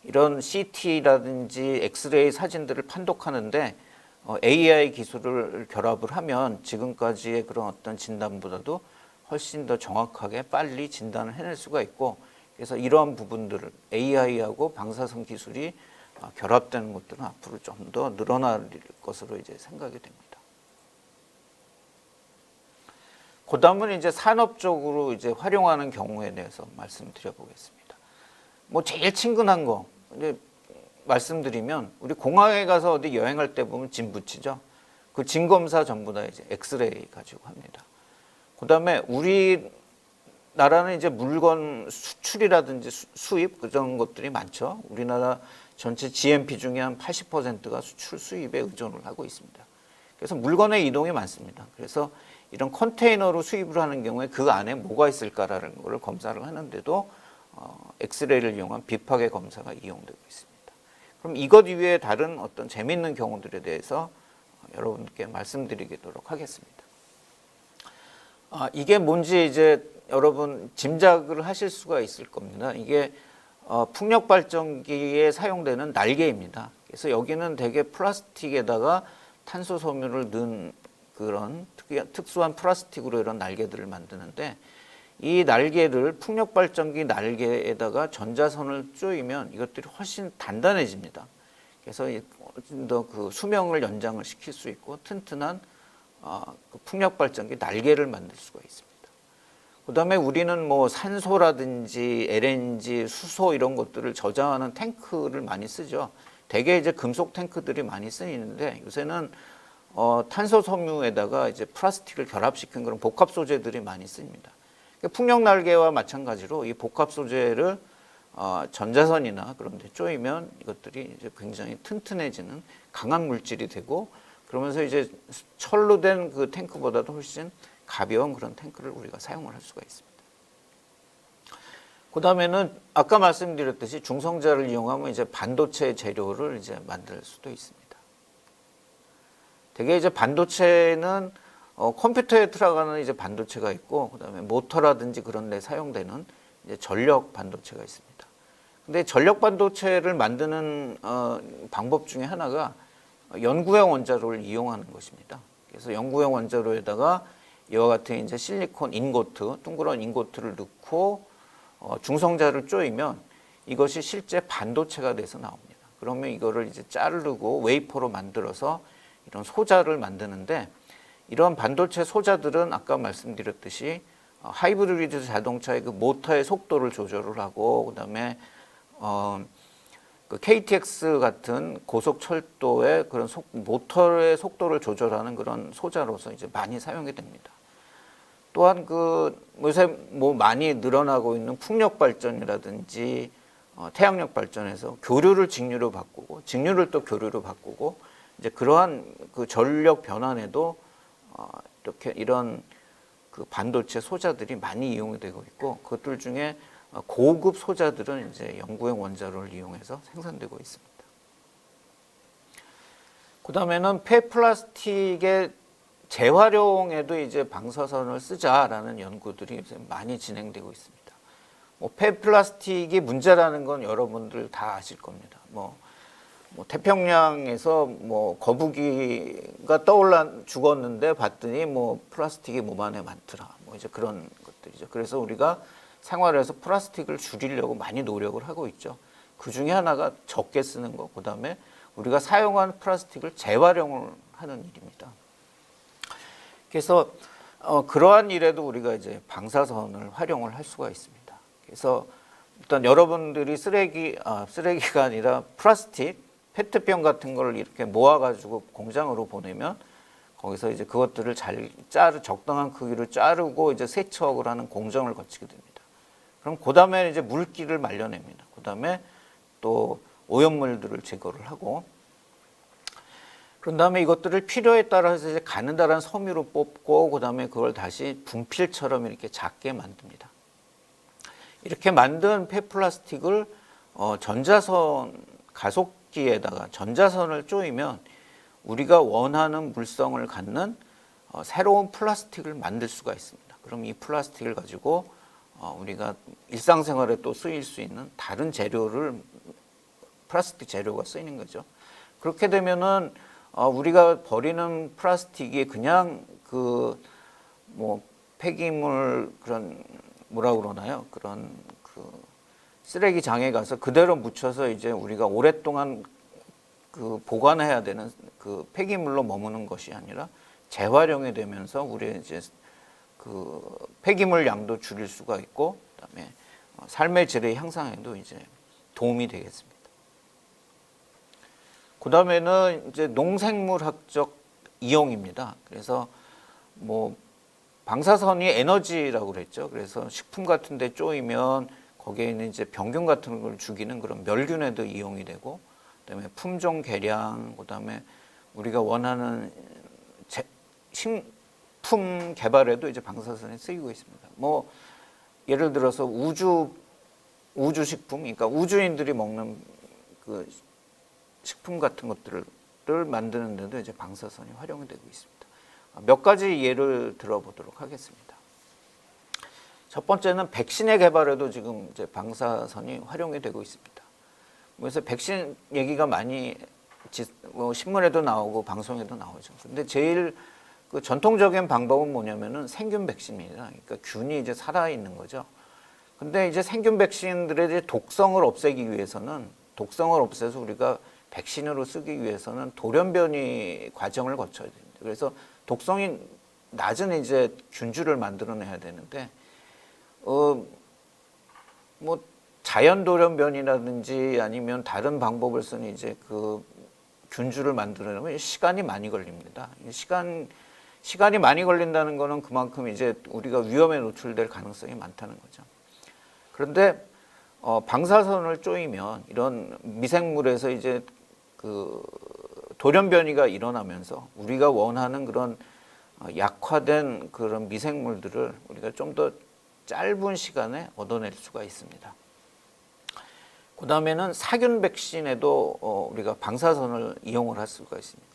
이런 CT라든지 엑스레이 사진들을 판독하는데 AI 기술을 결합을 하면 지금까지의 그런 어떤 진단보다도 훨씬 더 정확하게 빨리 진단을 해낼 수가 있고, 그래서 이러한 부분들을 AI하고 방사선 기술이 결합되는 것들은 앞으로 좀 더 늘어날 것으로 이제 생각이 됩니다. 그다음은 이제 산업적으로 이제 활용하는 경우에 대해서 말씀드려 보겠습니다. 뭐 제일 친근한 거 이제 말씀드리면 우리 공항에 가서 어디 여행할 때 보면 짐 붙이죠. 그 짐 검사 전부 다 이제 엑스레이 가지고 합니다. 그다음에 우리나라는 이제 물건 수출이라든지 수입 그런 것들이 많죠. 우리나라 전체 GNP 중에 한 80%가 수출 수입에 의존을 하고 있습니다. 그래서 물건의 이동이 많습니다. 그래서 이런 컨테이너로 수입을 하는 경우에 그 안에 뭐가 있을까라는 것을 검사를 하는데도 엑스레이를 이용한 비파계 검사가 이용되고 있습니다. 그럼 이것 이외에 다른 어떤 재미있는 경우들에 대해서 여러분께 말씀드리도록 하겠습니다. 이게 뭔지 이제 여러분 짐작을 하실 수가 있을 겁니다. 이게 풍력 발전기에 사용되는 날개입니다. 그래서 여기는 대개 플라스틱에다가 탄소 섬유를 넣은 그런 특수한 플라스틱으로 이런 날개들을 만드는데, 이 날개를 풍력 발전기 날개에다가 전자선을 쪼이면 이것들이 훨씬 단단해집니다. 그래서 훨씬 더 그 수명을 연장을 시킬 수 있고 튼튼한 그 풍력 발전기 날개를 만들 수가 있습니다. 그다음에 우리는 뭐 산소라든지 LNG, 수소 이런 것들을 저장하는 탱크를 많이 쓰죠. 대개 이제 금속 탱크들이 많이 쓰이는데 요새는 탄소 섬유에다가 이제 플라스틱을 결합시킨 그런 복합 소재들이 많이 쓰입니다. 풍력 날개와 마찬가지로 이 복합 소재를 전자선이나 그런 데 쪼이면 이것들이 이제 굉장히 튼튼해지는 강한 물질이 되고, 그러면서 이제 철로 된 그 탱크보다도 훨씬 가벼운 그런 탱크를 우리가 사용을 할 수가 있습니다. 그 다음에는 아까 말씀드렸듯이 중성자를 이용하면 이제 반도체 재료를 이제 만들 수도 있습니다. 되게 이제 반도체는 컴퓨터에 들어가는 이제 반도체가 있고, 그 다음에 모터라든지 그런 데 사용되는 이제 전력 반도체가 있습니다. 근데 전력 반도체를 만드는 방법 중에 하나가 연구용 원자로를 이용하는 것입니다. 그래서 연구용 원자로에다가 이와 같은 이제 실리콘 인고트, 둥그런 인고트를 넣고 중성자를 쪼이면 이것이 실제 반도체가 돼서 나옵니다. 그러면 이거를 이제 자르고 웨이퍼로 만들어서 이런 소자를 만드는데, 이런 반도체 소자들은 아까 말씀드렸듯이 하이브리드 자동차의 그 모터의 속도를 조절을 하고, 그다음에 그 KTX 같은 고속철도의 그런 모터의 속도를 조절하는 그런 소자로서 이제 많이 사용이 됩니다. 또한 그 요새 뭐 많이 늘어나고 있는 풍력 발전이라든지 태양력 발전에서 교류를 직류로 바꾸고, 직류를 또 교류로 바꾸고, 이제 그러한 그 전력 변환에도 이렇게 이런 그 반도체 소자들이 많이 이용이 되고 있고, 그것들 중에 고급 소자들은 이제 연구용 원자로를 이용해서 생산되고 있습니다. 그 다음에는 폐플라스틱의 재활용에도 이제 방사선을 쓰자라는 연구들이 이제 많이 진행되고 있습니다. 뭐 폐플라스틱이 문제라는 건 여러분들 다 아실 겁니다. 뭐 태평양에서 뭐 거북이가 죽었는데 봤더니 뭐 플라스틱이 몸 안에 많더라. 뭐 이제 그런 것들이죠. 그래서 우리가 생활에서 플라스틱을 줄이려고 많이 노력을 하고 있죠. 그 중에 하나가 적게 쓰는 거, 그 다음에 우리가 사용한 플라스틱을 재활용을 하는 일입니다. 그래서 그러한 일에도 우리가 이제 방사선을 활용을 할 수가 있습니다. 그래서 일단 여러분들이 쓰레기가 아니라 플라스틱, 페트병 같은 걸 이렇게 모아가지고 공장으로 보내면 거기서 이제 그것들을 적당한 크기로 자르고 이제 세척을 하는 공정을 거치게 됩니다. 그럼 그 다음에 이제 물기를 말려냅니다. 그 다음에 또 오염물들을 제거를 하고, 그런 다음에 이것들을 필요에 따라서 이제 가느다란 섬유로 뽑고, 그 다음에 그걸 다시 분필처럼 이렇게 작게 만듭니다. 이렇게 만든 폐플라스틱을 전자선 가속기에다가 전자선을 쪼이면 우리가 원하는 물성을 갖는 새로운 플라스틱을 만들 수가 있습니다. 그럼 이 플라스틱을 가지고 우리가 일상생활에 또 쓰일 수 있는 다른 재료를, 플라스틱 재료가 쓰이는 거죠. 그렇게 되면은 우리가 버리는 플라스틱이 그냥 그 뭐 폐기물 그런 뭐라 그러나요? 그런 그 쓰레기장에 가서 그대로 묻혀서 이제 우리가 오랫동안 그 보관해야 되는 그 폐기물로 머무는 것이 아니라 재활용이 되면서 우리 이제 그 폐기물 양도 줄일 수가 있고, 그다음에 삶의 질의 향상에도 이제 도움이 되겠습니다. 그 다음에는 이제 농생물학적 이용입니다. 그래서 뭐 방사선이 에너지라고 그랬죠. 그래서 식품 같은 데 쪼이면 거기에 있는 이제 병균 같은 걸 죽이는 그런 멸균에도 이용이 되고, 그다음에 품종 개량, 그다음에 우리가 원하는 식품 개발에도 이제 방사선이 쓰이고 있습니다. 뭐 예를 들어서 우주식품, 그러니까 우주인들이 먹는 그 식품 같은 것들을 만드는 데도 이제 방사선이 활용이 되고 있습니다. 몇 가지 예를 들어보도록 하겠습니다. 첫 번째는 백신의 개발에도 지금 이제 방사선이 활용이 되고 있습니다. 그래서 백신 얘기가 많이 신문에도 나오고 방송에도 나오죠. 근데 제일 그 전통적인 방법은 뭐냐면은 생균 백신입니다. 그러니까 균이 이제 살아 있는 거죠. 근데 이제 생균 백신들의 이제 독성을 없애서 우리가 백신으로 쓰기 위해서는 돌연변이 과정을 거쳐야 됩니다. 그래서 독성이 낮은 이제 균주를 만들어내야 되는데, 뭐 자연 돌연변이라든지 아니면 다른 방법을 쓰는 이제 그 균주를 만들려면 시간이 많이 걸립니다. 시간이 많이 걸린다는 거는 그만큼 이제 우리가 위험에 노출될 가능성이 많다는 거죠. 그런데 방사선을 쪼이면 이런 미생물에서 이제 그 돌연변이가 일어나면서 우리가 원하는 그런 약화된 그런 미생물들을 우리가 좀 더 짧은 시간에 얻어낼 수가 있습니다. 그 다음에는 사균 백신에도 우리가 방사선을 이용을 할 수가 있습니다.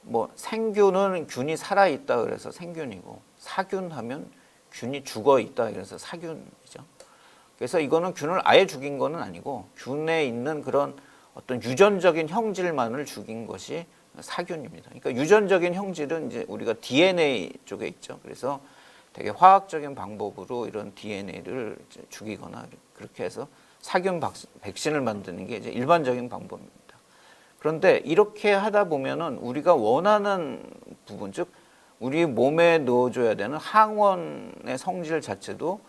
뭐 생균은 균이 살아있다 그래서 생균이고, 사균하면 균이 죽어있다 그래서 사균이죠. 그래서 이거는 균을 아예 죽인 거는 아니고 균에 있는 그런 어떤 유전적인 형질만을 죽인 것이 사균입니다. 그러니까 유전적인 형질은 이제 우리가 DNA 쪽에 있죠. 그래서 되게 화학적인 방법으로 이런 DNA를 죽이거나 그렇게 해서 사균 백신을 만드는 게 이제 일반적인 방법입니다. 그런데 이렇게 하다 보면은 우리가 원하는 부분, 즉 우리 몸에 넣어줘야 되는 항원의 성질 자체도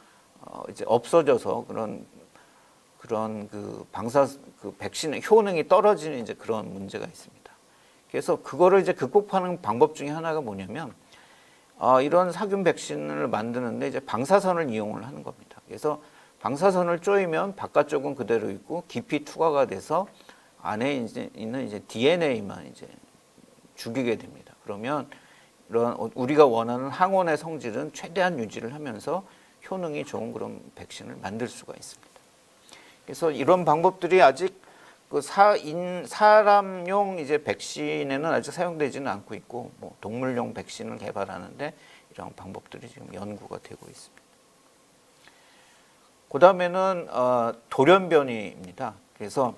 이제 없어져서 그런 그 백신의 효능이 떨어지는 이제 그런 문제가 있습니다. 그래서 그거를 이제 극복하는 방법 중에 하나가 뭐냐면 이런 사균 백신을 만드는데 이제 방사선을 이용을 하는 겁니다. 그래서 방사선을 쪼이면 바깥쪽은 그대로 있고 깊이 투과가 돼서 안에 이제 있는 이제 DNA만 이제 죽이게 됩니다. 그러면 이런 우리가 원하는 항원의 성질은 최대한 유지를 하면서 효능이 좋은 그런 백신을 만들 수가 있습니다. 그래서 이런 방법들이 아직 그 사람용 이제 백신에는 아직 사용되지는 않고 있고, 뭐 동물용 백신을 개발하는데 이런 방법들이 지금 연구가 되고 있습니다. 그 다음에는 돌연변이입니다. 그래서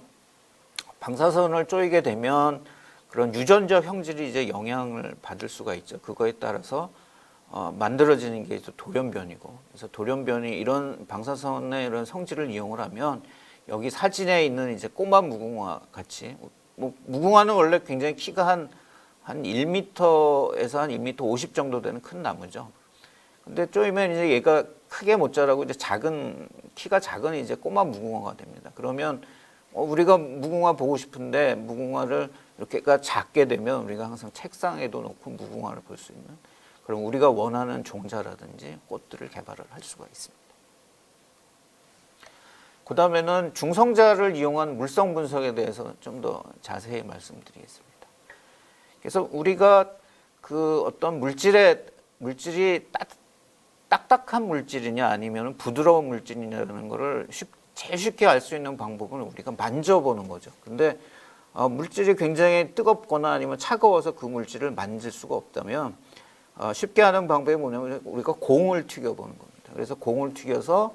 방사선을 쪼이게 되면 그런 유전적 형질이 이제 영향을 받을 수가 있죠. 그거에 따라서 만들어지는 게 돌연변이고, 그래서 돌연변이 이런 방사선의 이런 성질을 이용을 하면 여기 사진에 있는 이제 꼬마 무궁화 같이, 뭐 무궁화는 원래 굉장히 키가 한 1m에서 한 1m 50 정도 되는 큰 나무죠. 근데 쪼이면 이제 얘가 크게 못 자라고 이제 키가 작은 이제 꼬마 무궁화가 됩니다. 그러면 우리가 무궁화 보고 싶은데 무궁화를 이렇게가 작게 되면 우리가 항상 책상에도 놓고 무궁화를 볼 수 있는, 그럼 우리가 원하는 종자라든지 꽃들을 개발을 할 수가 있습니다. 그 다음에는 중성자를 이용한 물성 분석에 대해서 좀 더 자세히 말씀드리겠습니다. 그래서 우리가 그 어떤 물질이 딱딱한 물질이냐 아니면 부드러운 물질이냐라는 거를 제일 쉽게 알 수 있는 방법은 우리가 만져보는 거죠. 근데 물질이 굉장히 뜨겁거나 아니면 차가워서 그 물질을 만질 수가 없다면 쉽게 하는 방법이 뭐냐면 우리가 공을 튀겨보는 겁니다. 그래서 공을 튀겨서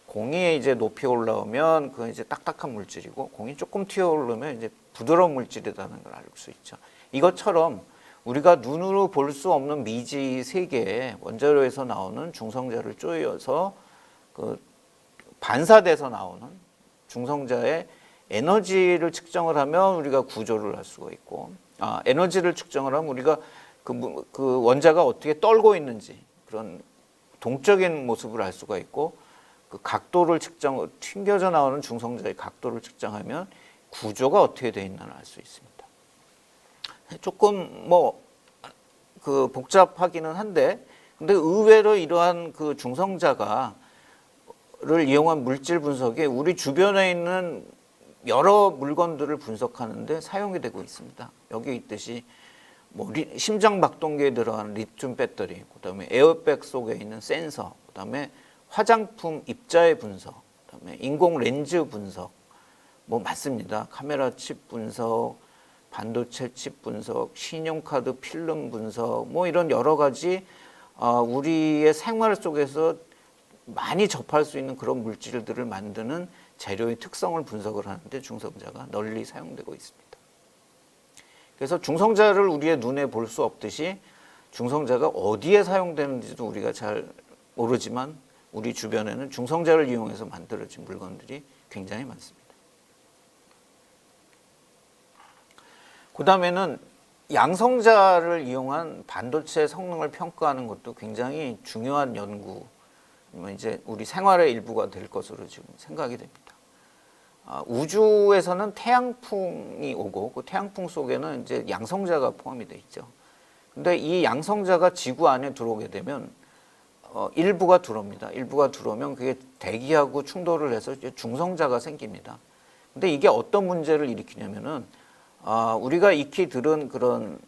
공이 이제 높이 올라오면 그건 이제 딱딱한 물질이고, 공이 조금 튀어 오르면 이제 부드러운 물질이라는 걸 알 수 있죠. 이것처럼 우리가 눈으로 볼 수 없는 미지 세계의 원자로에서 나오는 중성자를 쪼여서 그 반사돼서 나오는 중성자의 에너지를 측정을 하면 우리가 구조를 할 수가 있고, 에너지를 측정을 하면 우리가 그 원자가 어떻게 떨고 있는지 그런 동적인 모습을 알 수가 있고, 그 각도를 튕겨져 나오는 중성자의 각도를 측정하면 구조가 어떻게 되어 있나를 알 수 있습니다. 조금 그 복잡하기는 한데, 근데 의외로 이러한 그 중성자를 이용한 물질 분석에 우리 주변에 있는 여러 물건들을 분석하는데 사용이 되고 있습니다. 여기 있듯이 뭐 심장 박동기에 들어가는 리튬 배터리, 그다음에 에어백 속에 있는 센서, 그다음에 화장품 입자의 분석, 그다음에 인공 렌즈 분석, 뭐 많습니다. 카메라 칩 분석, 반도체 칩 분석, 신용카드 필름 분석, 뭐 이런 여러 가지 우리의 생활 속에서 많이 접할 수 있는 그런 물질들을 만드는 재료의 특성을 분석을 하는데 중성자가 널리 사용되고 있습니다. 그래서 중성자를 우리의 눈에 볼 수 없듯이 중성자가 어디에 사용되는지도 우리가 잘 모르지만 우리 주변에는 중성자를 이용해서 만들어진 물건들이 굉장히 많습니다. 그 다음에는 양성자를 이용한 반도체 성능을 평가하는 것도 굉장히 중요한 연구, 이제 우리 생활의 일부가 될 것으로 지금 생각이 됩니다. 우주에서는 태양풍이 오고 그 태양풍 속에는 이제 양성자가 포함이 돼 있죠. 근데 이 양성자가 지구 안에 들어오게 되면 일부가 들어옵니다. 일부가 들어오면 그게 대기하고 충돌을 해서 이제 중성자가 생깁니다. 근데 이게 어떤 문제를 일으키냐면은 우리가 익히 들은 그런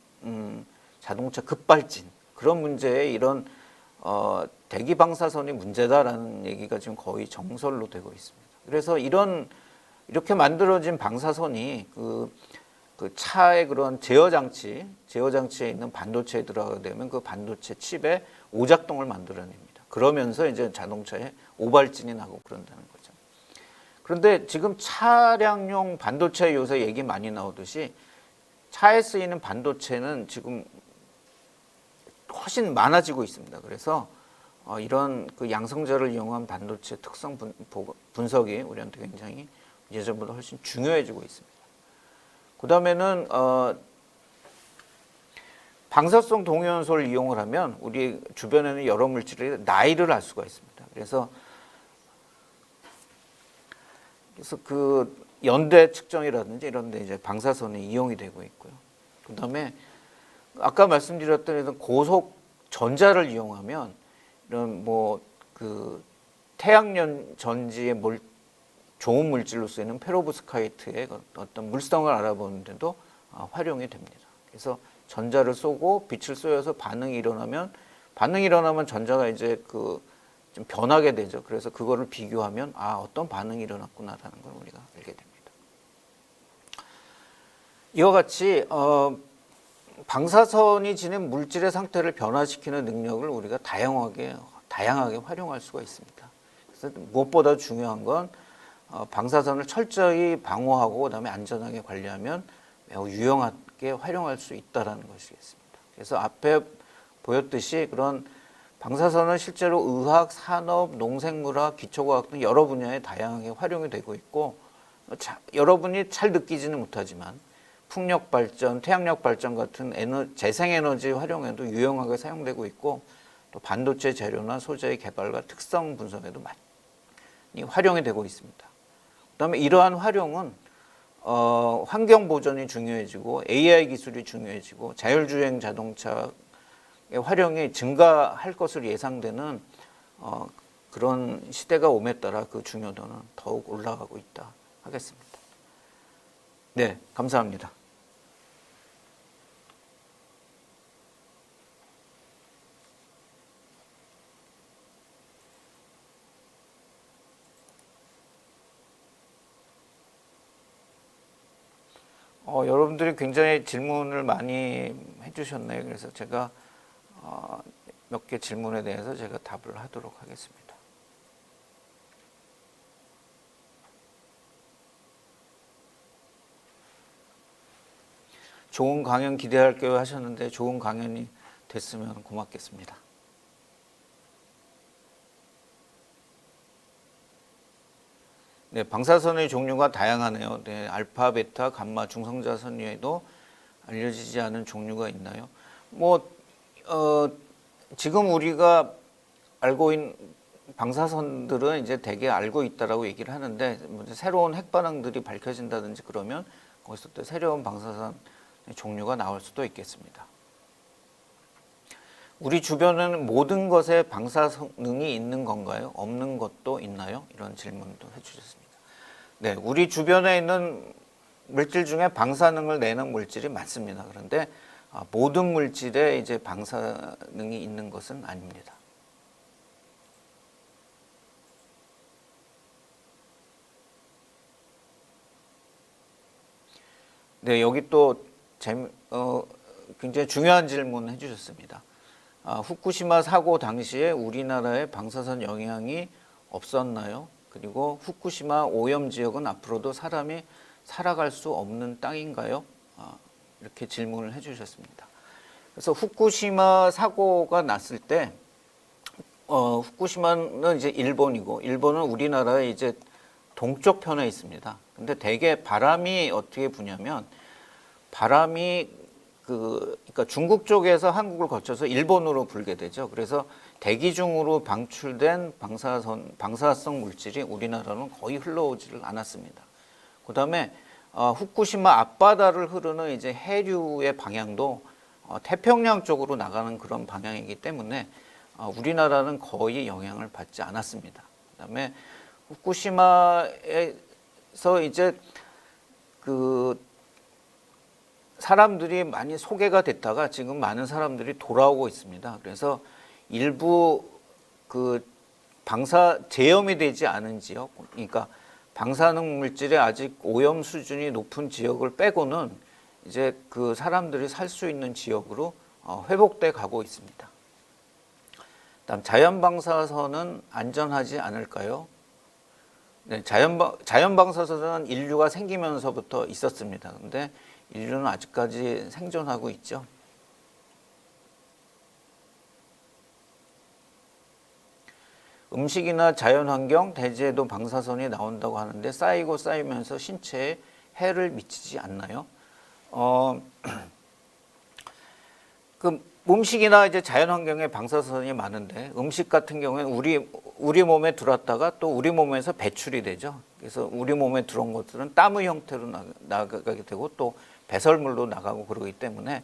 자동차 급발진 그런 문제에 이런 대기 방사선이 문제다라는 얘기가 지금 거의 정설로 되고 있습니다. 그래서 이렇게 만들어진 방사선이 그 차의 그런 제어 장치에 있는 반도체에 들어가게 되면 그 반도체 칩에 오작동을 만들어냅니다. 그러면서 이제 자동차에 오발진이 나고 그런다는 거죠. 그런데 지금 차량용 반도체 요새 얘기 많이 나오듯이 차에 쓰이는 반도체는 지금 훨씬 많아지고 있습니다. 그래서 이런 그 양성자를 이용한 반도체 특성 분석이 우리한테 굉장히 예전보다 훨씬 중요해지고 있습니다. 그 다음에는 방사성 동위원소를 이용을 하면 우리 주변에는 여러 물질의 나이를 알 수가 있습니다. 그래서 그 연대 측정이라든지 이런 데 이제 방사선이 이용이 되고 있고요. 그 다음에 아까 말씀드렸던 이런 고속 전자를 이용하면 이런 그 태양연 전지의 좋은 물질로 쓰이는 페로브스카이트의 어떤 물성을 알아보는데도 활용이 됩니다. 그래서 전자를 쏘고 빛을 쏘여서 반응이 일어나면 전자가 이제 좀 변하게 되죠. 그래서 그거를 비교하면 어떤 반응이 일어났구나라는 걸 우리가 알게 됩니다. 이와 같이 방사선이 지닌 물질의 상태를 변화시키는 능력을 우리가 다양하게 활용할 수가 있습니다. 그래서 무엇보다 중요한 건 방사선을 철저히 방어하고 그다음에 안전하게 관리하면 매우 유용하게 활용할 수 있다라는 것이겠습니다. 그래서 앞에 보였듯이 그런 방사선은 실제로 의학, 산업, 농생물학, 기초과학 등 여러 분야에 다양하게 활용이 되고 있고 여러분이 잘 느끼지는 못하지만 풍력 발전, 태양력 발전 같은 재생에너지 활용에도 유용하게 사용되고 있고 또 반도체 재료나 소재의 개발과 특성 분석에도 많이 활용이 되고 있습니다. 그다음에 이러한 활용은 환경 보전이 중요해지고 AI 기술이 중요해지고 자율주행 자동차의 활용이 증가할 것으로 예상되는 그런 시대가 옴에 따라 그 중요도는 더욱 올라가고 있다 하겠습니다. 네, 감사합니다. 여러분들이 굉장히 질문을 많이 해주셨네요. 그래서 제가 몇 개 질문에 대해서 제가 답을 하도록 하겠습니다. 좋은 강연 기대할게요 하셨는데 좋은 강연이 됐으면 고맙겠습니다. 네, 방사선의 종류가 다양하네요. 네, 알파, 베타, 감마, 중성자선 외에도 알려지지 않은 종류가 있나요? 지금 우리가 알고 있는 방사선들은 이제 대개 알고 있다라고 얘기를 하는데 새로운 핵 반응들이 밝혀진다든지 그러면 거기서 또 새로운 방사선 종류가 나올 수도 있겠습니다. 우리 주변에는 모든 것에 방사능이 있는 건가요? 없는 것도 있나요? 이런 질문도 해주셨습니다. 네, 우리 주변에 있는 물질 중에 방사능을 내는 물질이 많습니다. 그런데 모든 물질에 이제 방사능이 있는 것은 아닙니다. 네, 여기 또 굉장히 중요한 질문 해주셨습니다. 후쿠시마 사고 당시에 우리나라에 방사선 영향이 없었나요? 그리고 후쿠시마 오염 지역은 앞으로도 사람이 살아갈 수 없는 땅인가요? 이렇게 질문을 해주셨습니다. 그래서 후쿠시마 사고가 났을 때 후쿠시마는 이제 일본이고 일본은 우리나라의 이제 동쪽 편에 있습니다. 근데 대개 바람이 어떻게 부냐면 바람이 그러니까 중국 쪽에서 한국을 거쳐서 일본으로 불게 되죠. 그래서 대기 중으로 방출된 방사성 물질이 우리나라는 거의 흘러오지를 않았습니다. 그다음에 후쿠시마 앞바다를 흐르는 이제 해류의 방향도 태평양 쪽으로 나가는 그런 방향이기 때문에 우리나라는 거의 영향을 받지 않았습니다. 그다음에 후쿠시마에서 이제 그 사람들이 많이 소개가 됐다가 지금 많은 사람들이 돌아오고 있습니다. 그래서 일부 그 방사 제염이 되지 않은 지역, 그러니까 방사능 물질의 아직 오염 수준이 높은 지역을 빼고는 이제 그 사람들이 살 수 있는 지역으로 회복돼 가고 있습니다. 다음 자연 방사선은 안전하지 않을까요? 네, 자연 방사선은 인류가 생기면서부터 있었습니다. 근데 인류는 아직까지 생존하고 있죠. 음식이나 자연환경, 대지에도 방사선이 나온다고 하는데 쌓이고 쌓이면서 신체에 해를 미치지 않나요? 그 음식이나 이제 자연환경에 방사선이 많은데 음식 같은 경우에는 우리 몸에 들어왔다가 또 우리 몸에서 배출이 되죠. 그래서 우리 몸에 들어온 것들은 땀의 형태로 나가게 되고 또 배설물로 나가고 그러기 때문에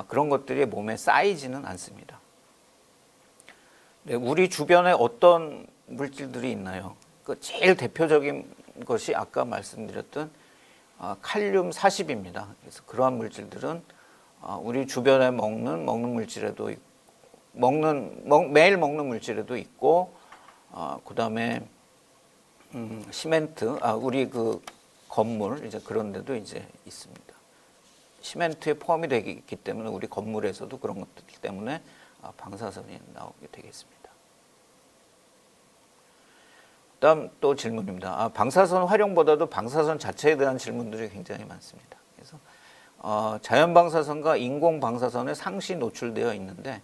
그런 것들이 몸에 쌓이지는 않습니다. 네, 우리 주변에 어떤 물질들이 있나요? 그 제일 대표적인 것이 아까 말씀드렸던 칼륨 40입니다. 그래서 그러한 물질들은 우리 주변에 먹는 물질에도 매일 먹는 물질에도 있고, 그다음에 시멘트, 우리 그 건물 이제 그런 데도 이제 있습니다. 시멘트에 포함이 되기 있기 때문에 우리 건물에서도 그런 것들 때문에 방사선이 나오게 되겠습니다. 다음 또 질문입니다. 방사선 활용보다도 방사선 자체에 대한 질문들이 굉장히 많습니다. 그래서 자연 방사선과 인공 방사선에 상시 노출되어 있는데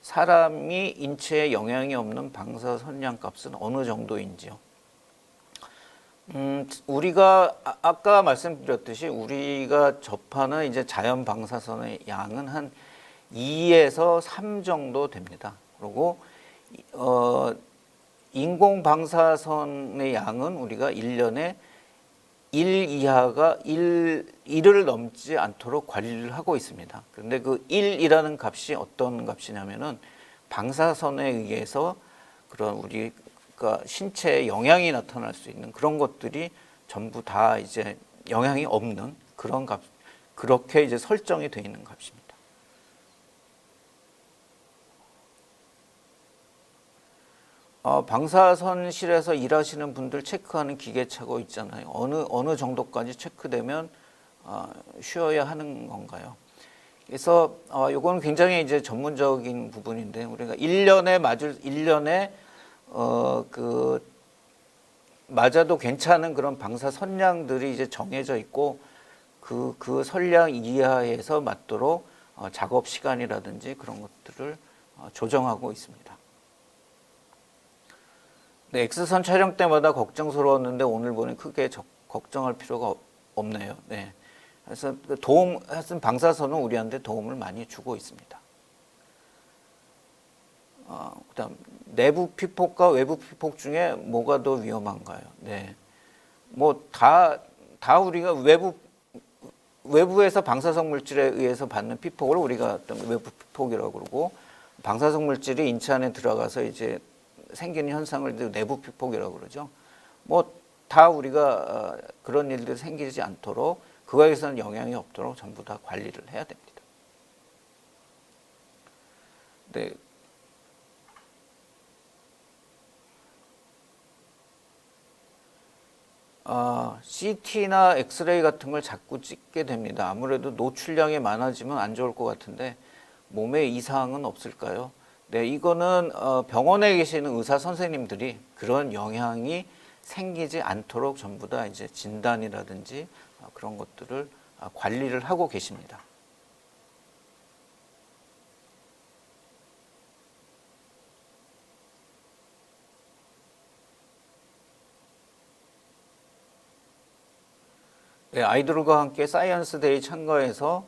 사람이 인체에 영향이 없는 방사선량 값은 어느 정도인지요? 우리가 아까 말씀드렸듯이 우리가 접하는 이제 자연 방사선의 양은 한 2에서 3 정도 됩니다. 그리고 인공 방사선의 양은 우리가 1년에 1 이하가 1을 넘지 않도록 관리를 하고 있습니다. 그런데 그 1이라는 값이 어떤 값이냐면은 방사선에 의해서 그런 우리가 신체에 영향이 나타날 수 있는 그런 것들이 전부 다 이제 영향이 없는 그런 값, 그렇게 이제 설정이 되어 있는 값입니다. 방사선실에서 일하시는 분들 체크하는 기계차고 있잖아요. 어느 정도까지 체크되면 쉬어야 하는 건가요? 그래서 이건 굉장히 이제 전문적인 부분인데 우리가 1년에 그 맞아도 괜찮은 그런 방사선량들이 이제 정해져 있고 그 선량 이하에서 맞도록 작업 시간이라든지 그런 것들을 조정하고 있습니다. 네, X선 촬영 때마다 걱정스러웠는데 오늘 보니 크게 걱정할 필요가 없네요. 네. 그래서 하여튼 방사선은 우리한테 도움을 많이 주고 있습니다. 그다음 내부 피폭과 외부 피폭 중에 뭐가 더 위험한가요? 네. 뭐 다 우리가 외부에서 방사성 물질에 의해서 받는 피폭을 우리가 어떤 외부 피폭이라고 그러고 방사성 물질이 인체 안에 들어가서 이제 생기는 현상을 내부 피폭이라고 그러죠. 뭐 다 우리가 그런 일들이 생기지 않도록 그거에서는 영향이 없도록 전부 다 관리를 해야 됩니다. 네. CT나 엑스레이 같은 걸 자꾸 찍게 됩니다. 아무래도 노출량이 많아지면 안 좋을 것 같은데 몸에 이상은 없을까요? 네, 이거는 병원에 계시는 의사 선생님들이 그런 영향이 생기지 않도록 전부 다 이제 진단이라든지 그런 것들을 관리를 하고 계십니다. 네, 아이들과 함께 사이언스 데이 참가해서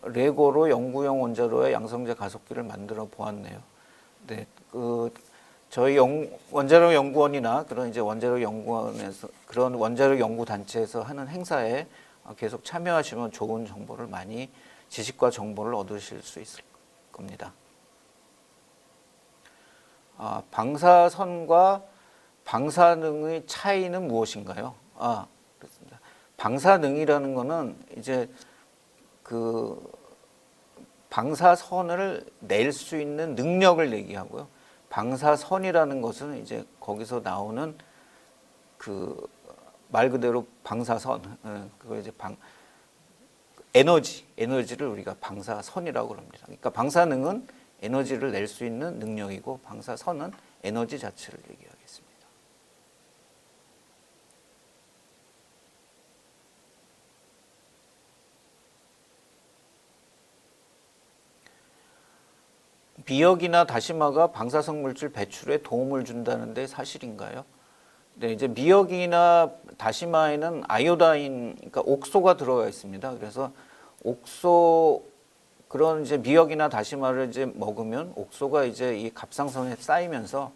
레고로 연구용 원자로의 양성제 가속기를 만들어 보았네요. 네, 저희 원자력 연구원이나 그런 이제 원자력 연구원에서 그런 원자력 연구 단체에서 하는 행사에 계속 참여하시면 좋은 정보를 많이 지식과 정보를 얻으실 수 있을 겁니다. 방사선과 방사능의 차이는 무엇인가요? 그렇습니다. 방사능이라는 거는 이제 그 방사선을 낼 수 있는 능력을 얘기하고요. 방사선이라는 것은 이제 거기서 나오는 그 말 그대로 방사선, 그걸 이제 에너지를 우리가 방사선이라고 합니다. 그러니까 방사능은 에너지를 낼 수 있는 능력이고 방사선은 에너지 자체를 얘기하겠습니다. 미역이나 다시마가 방사성 물질 배출에 도움을 준다는데 사실인가요? 네, 이제 미역이나 다시마에는 아이오다인, 그러니까 옥소가 들어가 있습니다. 그래서 옥소 그런 이제 미역이나 다시마를 이제 먹으면 옥소가 이제 이 갑상선에 쌓이면서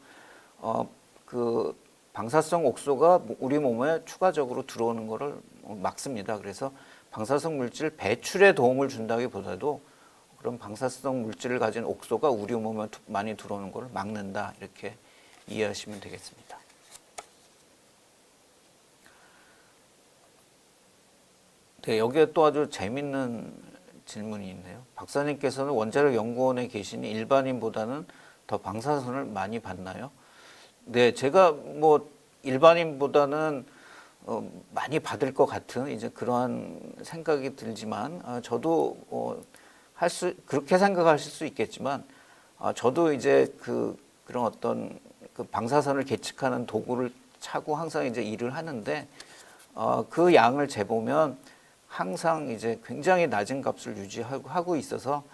그 방사성 옥소가 우리 몸에 추가적으로 들어오는 것을 막습니다. 그래서 방사성 물질 배출에 도움을 준다기보다도 그런 방사성 물질을 가진 옥소가 우리 몸에 많이 들어오는 것을 막는다, 이렇게 이해하시면 되겠습니다. 네, 여기에 또 아주 재밌는 질문이 있네요. 박사님께서는 원자력 연구원에 계시니 일반인보다는 더 방사선을 많이 받나요? 네, 제가 뭐 일반인보다는 많이 받을 것 같은 이제 그러한 생각이 들지만, 저도 그렇게 생각하실 수 있겠지만, 저도 이제 그런 어떤 그 방사선을 계측하는 도구를 차고 항상 이제 일을 하는데, 그 양을 재보면 항상 이제 굉장히 낮은 값을 유지하고 있어서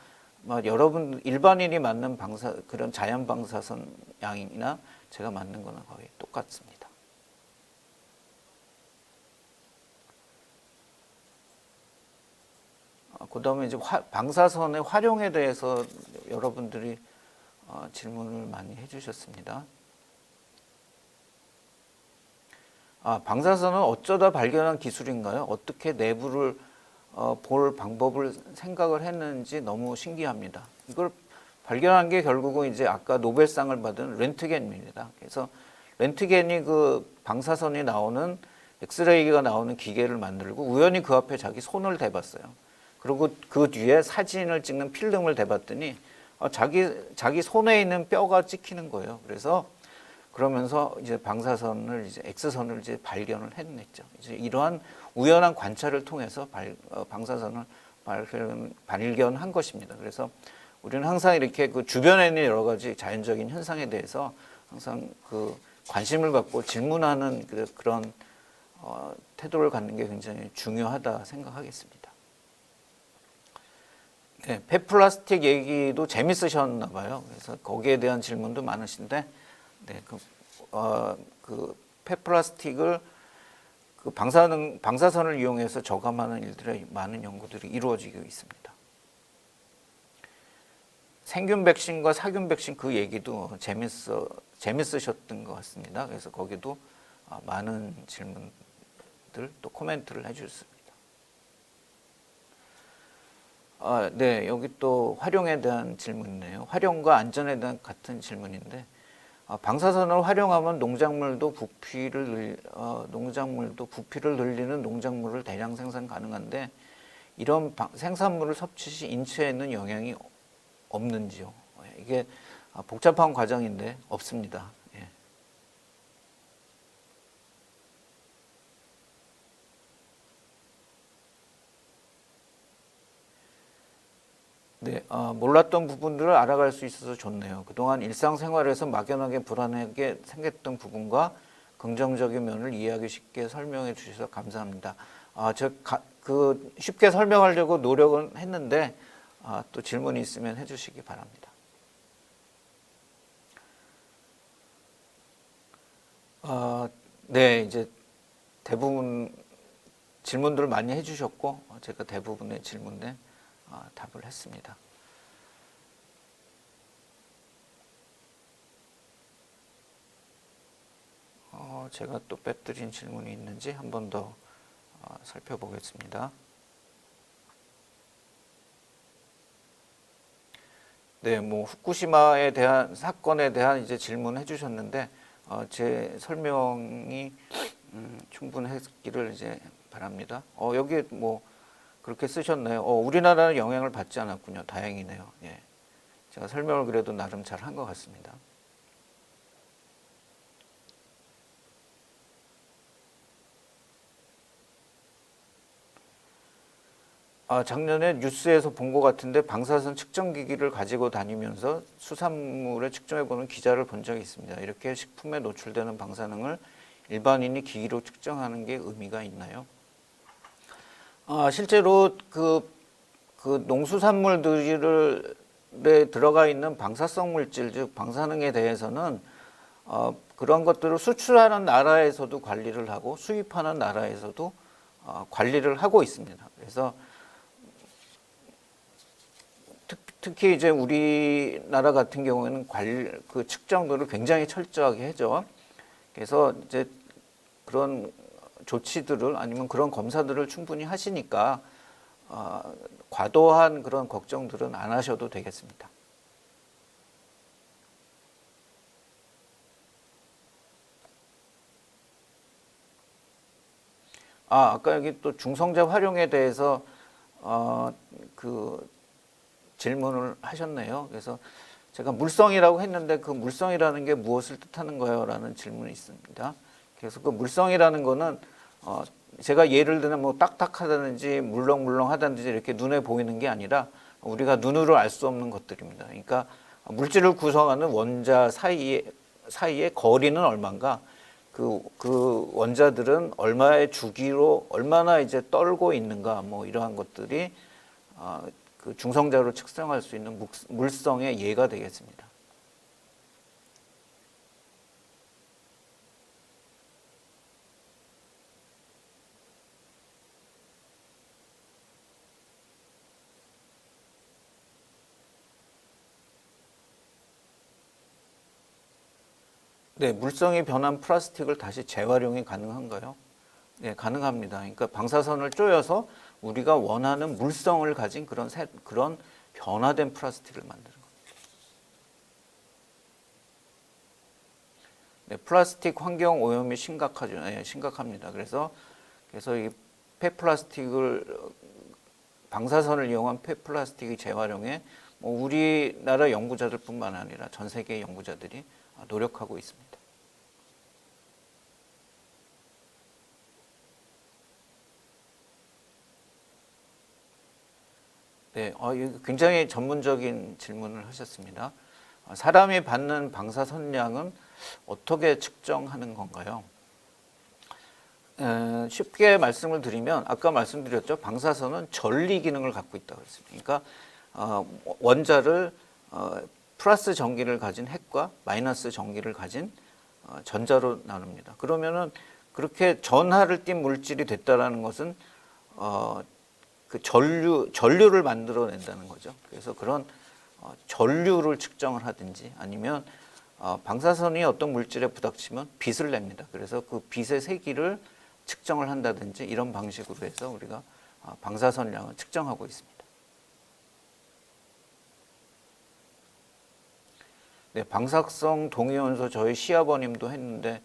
여러분 일반인이 맞는 그런 자연 방사선 양이나 제가 맞는 거는 거의 똑같습니다. 그다음에 이제 방사선의 활용에 대해서 여러분들이 질문을 많이 해주셨습니다. 방사선은 어쩌다 발견한 기술인가요? 어떻게 내부를 볼 방법을 생각을 했는지 너무 신기합니다. 이걸 발견한 게 결국은 이제 아까 노벨상을 받은 렌트겐입니다. 그래서 렌트겐이 그 방사선이 나오는 엑스레이가 나오는 기계를 만들고 우연히 그 앞에 자기 손을 대봤어요. 그리고 그 뒤에 사진을 찍는 필름을 대봤더니 자기 손에 있는 뼈가 찍히는 거예요. 그러면서 이제 방사선을 이제 X선을 이제 발견을 해냈죠. 이제 이러한 우연한 관찰을 통해서 방사선을 발견한 것입니다. 그래서 우리는 항상 이렇게 그 주변에 있는 여러 가지 자연적인 현상에 대해서 항상 그 관심을 갖고 질문하는 그런 태도를 갖는 게 굉장히 중요하다 생각하겠습니다. 네, 폐플라스틱 얘기도 재밌으셨나 봐요. 그래서 거기에 대한 질문도 많으신데, 네, 그 폐플라스틱을 그 방사선을 이용해서 저감하는 일들의 많은 연구들이 이루어지고 있습니다. 생균 백신과 사균 백신 그 얘기도 재밌으셨던 것 같습니다. 그래서 거기도 많은 질문들 또 코멘트를 해주셨습니다. 네, 여기 또 활용에 대한 질문이네요. 활용과 안전에 대한 같은 질문인데, 방사선을 활용하면 농작물도 부피를 늘리는 농작물을 대량 생산 가능한데 이런 생산물을 섭취 시 인체에는 영향이 없는지요? 이게 복잡한 과정인데 없습니다. 예. 네, 몰랐던 부분들을 알아갈 수 있어서 좋네요. 그동안 일상생활에서 막연하게 불안하게 생겼던 부분과 긍정적인 면을 이해하기 쉽게 설명해 주셔서 감사합니다. 쉽게 설명하려고 노력은 했는데 또 질문이 있으면 해주시기 바랍니다. 네, 이제 대부분 질문들을 많이 해주셨고 제가 대부분의 질문에 답을 했습니다. 제가 또 빼뜨린 질문이 있는지 한 번 더 살펴보겠습니다. 네, 뭐 후쿠시마에 대한 사건에 대한 이제 질문해 주셨는데 제 설명이 충분했기를 이제 바랍니다. 여기 뭐 그렇게 쓰셨네요. 우리나라는 영향을 받지 않았군요. 다행이네요. 예. 제가 설명을 그래도 나름 잘 한 것 같습니다. 작년에 뉴스에서 본 것 같은데 방사선 측정기기를 가지고 다니면서 수산물을 측정해보는 기자를 본 적이 있습니다. 이렇게 식품에 노출되는 방사능을 일반인이 기기로 측정하는 게 의미가 있나요? 실제로 그 농수산물들에 들어가 있는 방사성 물질, 즉 방사능에 대해서는 그런 것들을 수출하는 나라에서도 관리를 하고 수입하는 나라에서도 관리를 하고 있습니다. 그래서 특히 이제 우리나라 같은 경우에는 그 측정도를 굉장히 철저하게 하죠. 그래서 이제 그런 조치들을 아니면 그런 검사들을 충분히 하시니까 과도한 그런 걱정들은 안 하셔도 되겠습니다. 아까 여기 또 중성자 활용에 대해서 그 질문을 하셨네요. 그래서 제가 물성이라고 했는데 그 물성이라는 게 무엇을 뜻하는 거예요? 라는 질문이 있습니다. 그래서 그 물성이라는 거는 제가 예를 들면 뭐 딱딱하다든지 물렁물렁하다든지 이렇게 눈에 보이는 게 아니라 우리가 눈으로 알 수 없는 것들입니다. 그러니까 물질을 구성하는 원자 사이의 거리는 얼마인가? 그 원자들은 얼마의 주기로 얼마나 이제 떨고 있는가? 뭐 이러한 것들이 그 중성자로 측정할 수 있는 물성의 예가 되겠습니다. 네, 물성이 변한 플라스틱을 다시 재활용이 가능한가요? 네, 가능합니다. 그러니까 방사선을 쪼여서 우리가 원하는 물성을 가진 그런 변화된 플라스틱을 만드는 겁니다. 네, 플라스틱 환경 오염이 심각하죠. 네, 심각합니다. 그래서 이 폐플라스틱을 방사선을 이용한 폐플라스틱의 재활용에 뭐 우리나라 연구자들뿐만 아니라 전 세계 연구자들이 노력하고 있습니다. 네, 굉장히 전문적인 질문을 하셨습니다. 사람이 받는 방사선량은 어떻게 측정하는 건가요? 쉽게 말씀을 드리면 아까 말씀드렸죠. 방사선은 전리 기능을 갖고 있다고 했습니다. 그러니까 원자를 플러스 전기를 가진 핵과 마이너스 전기를 가진 전자로 나눕니다. 그러면은 그렇게 전하를 띤 물질이 됐다라는 것은 그 전류를 만들어낸다는 거죠. 그래서 그런 전류를 측정을 하든지 아니면 방사선이 어떤 물질에 부닥치면 빛을 냅니다. 그래서 그 빛의 세기를 측정을 한다든지 이런 방식으로 해서 우리가 방사선량을 측정하고 있습니다. 네, 방사성 동위원소 저희 시아버님도 했는데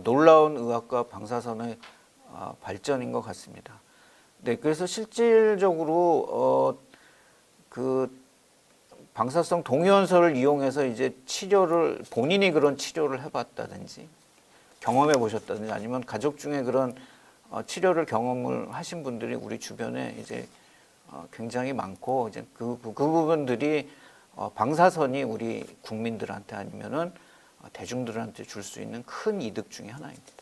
놀라운 의학과 방사선의 발전인 것 같습니다. 네, 그래서 실질적으로 그 방사성 동위원소를 이용해서 이제 본인이 그런 치료를 해봤다든지 경험해 보셨다든지 아니면 가족 중에 그런 치료를 경험을 하신 분들이 우리 주변에 이제 굉장히 많고 이제 그 부분들이 방사선이 우리 국민들한테 아니면은 대중들한테 줄 수 있는 큰 이득 중에 하나입니다.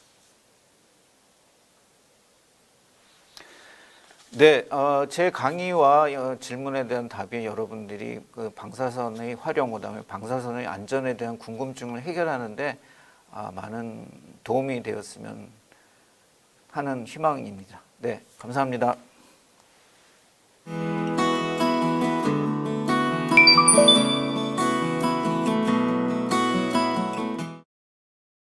네, 제 강의와 질문에 대한 답이 여러분들이 그 방사선의 활용, 그다음에 방사선의 안전에 대한 궁금증을 해결하는데 많은 도움이 되었으면 하는 희망입니다. 네, 감사합니다.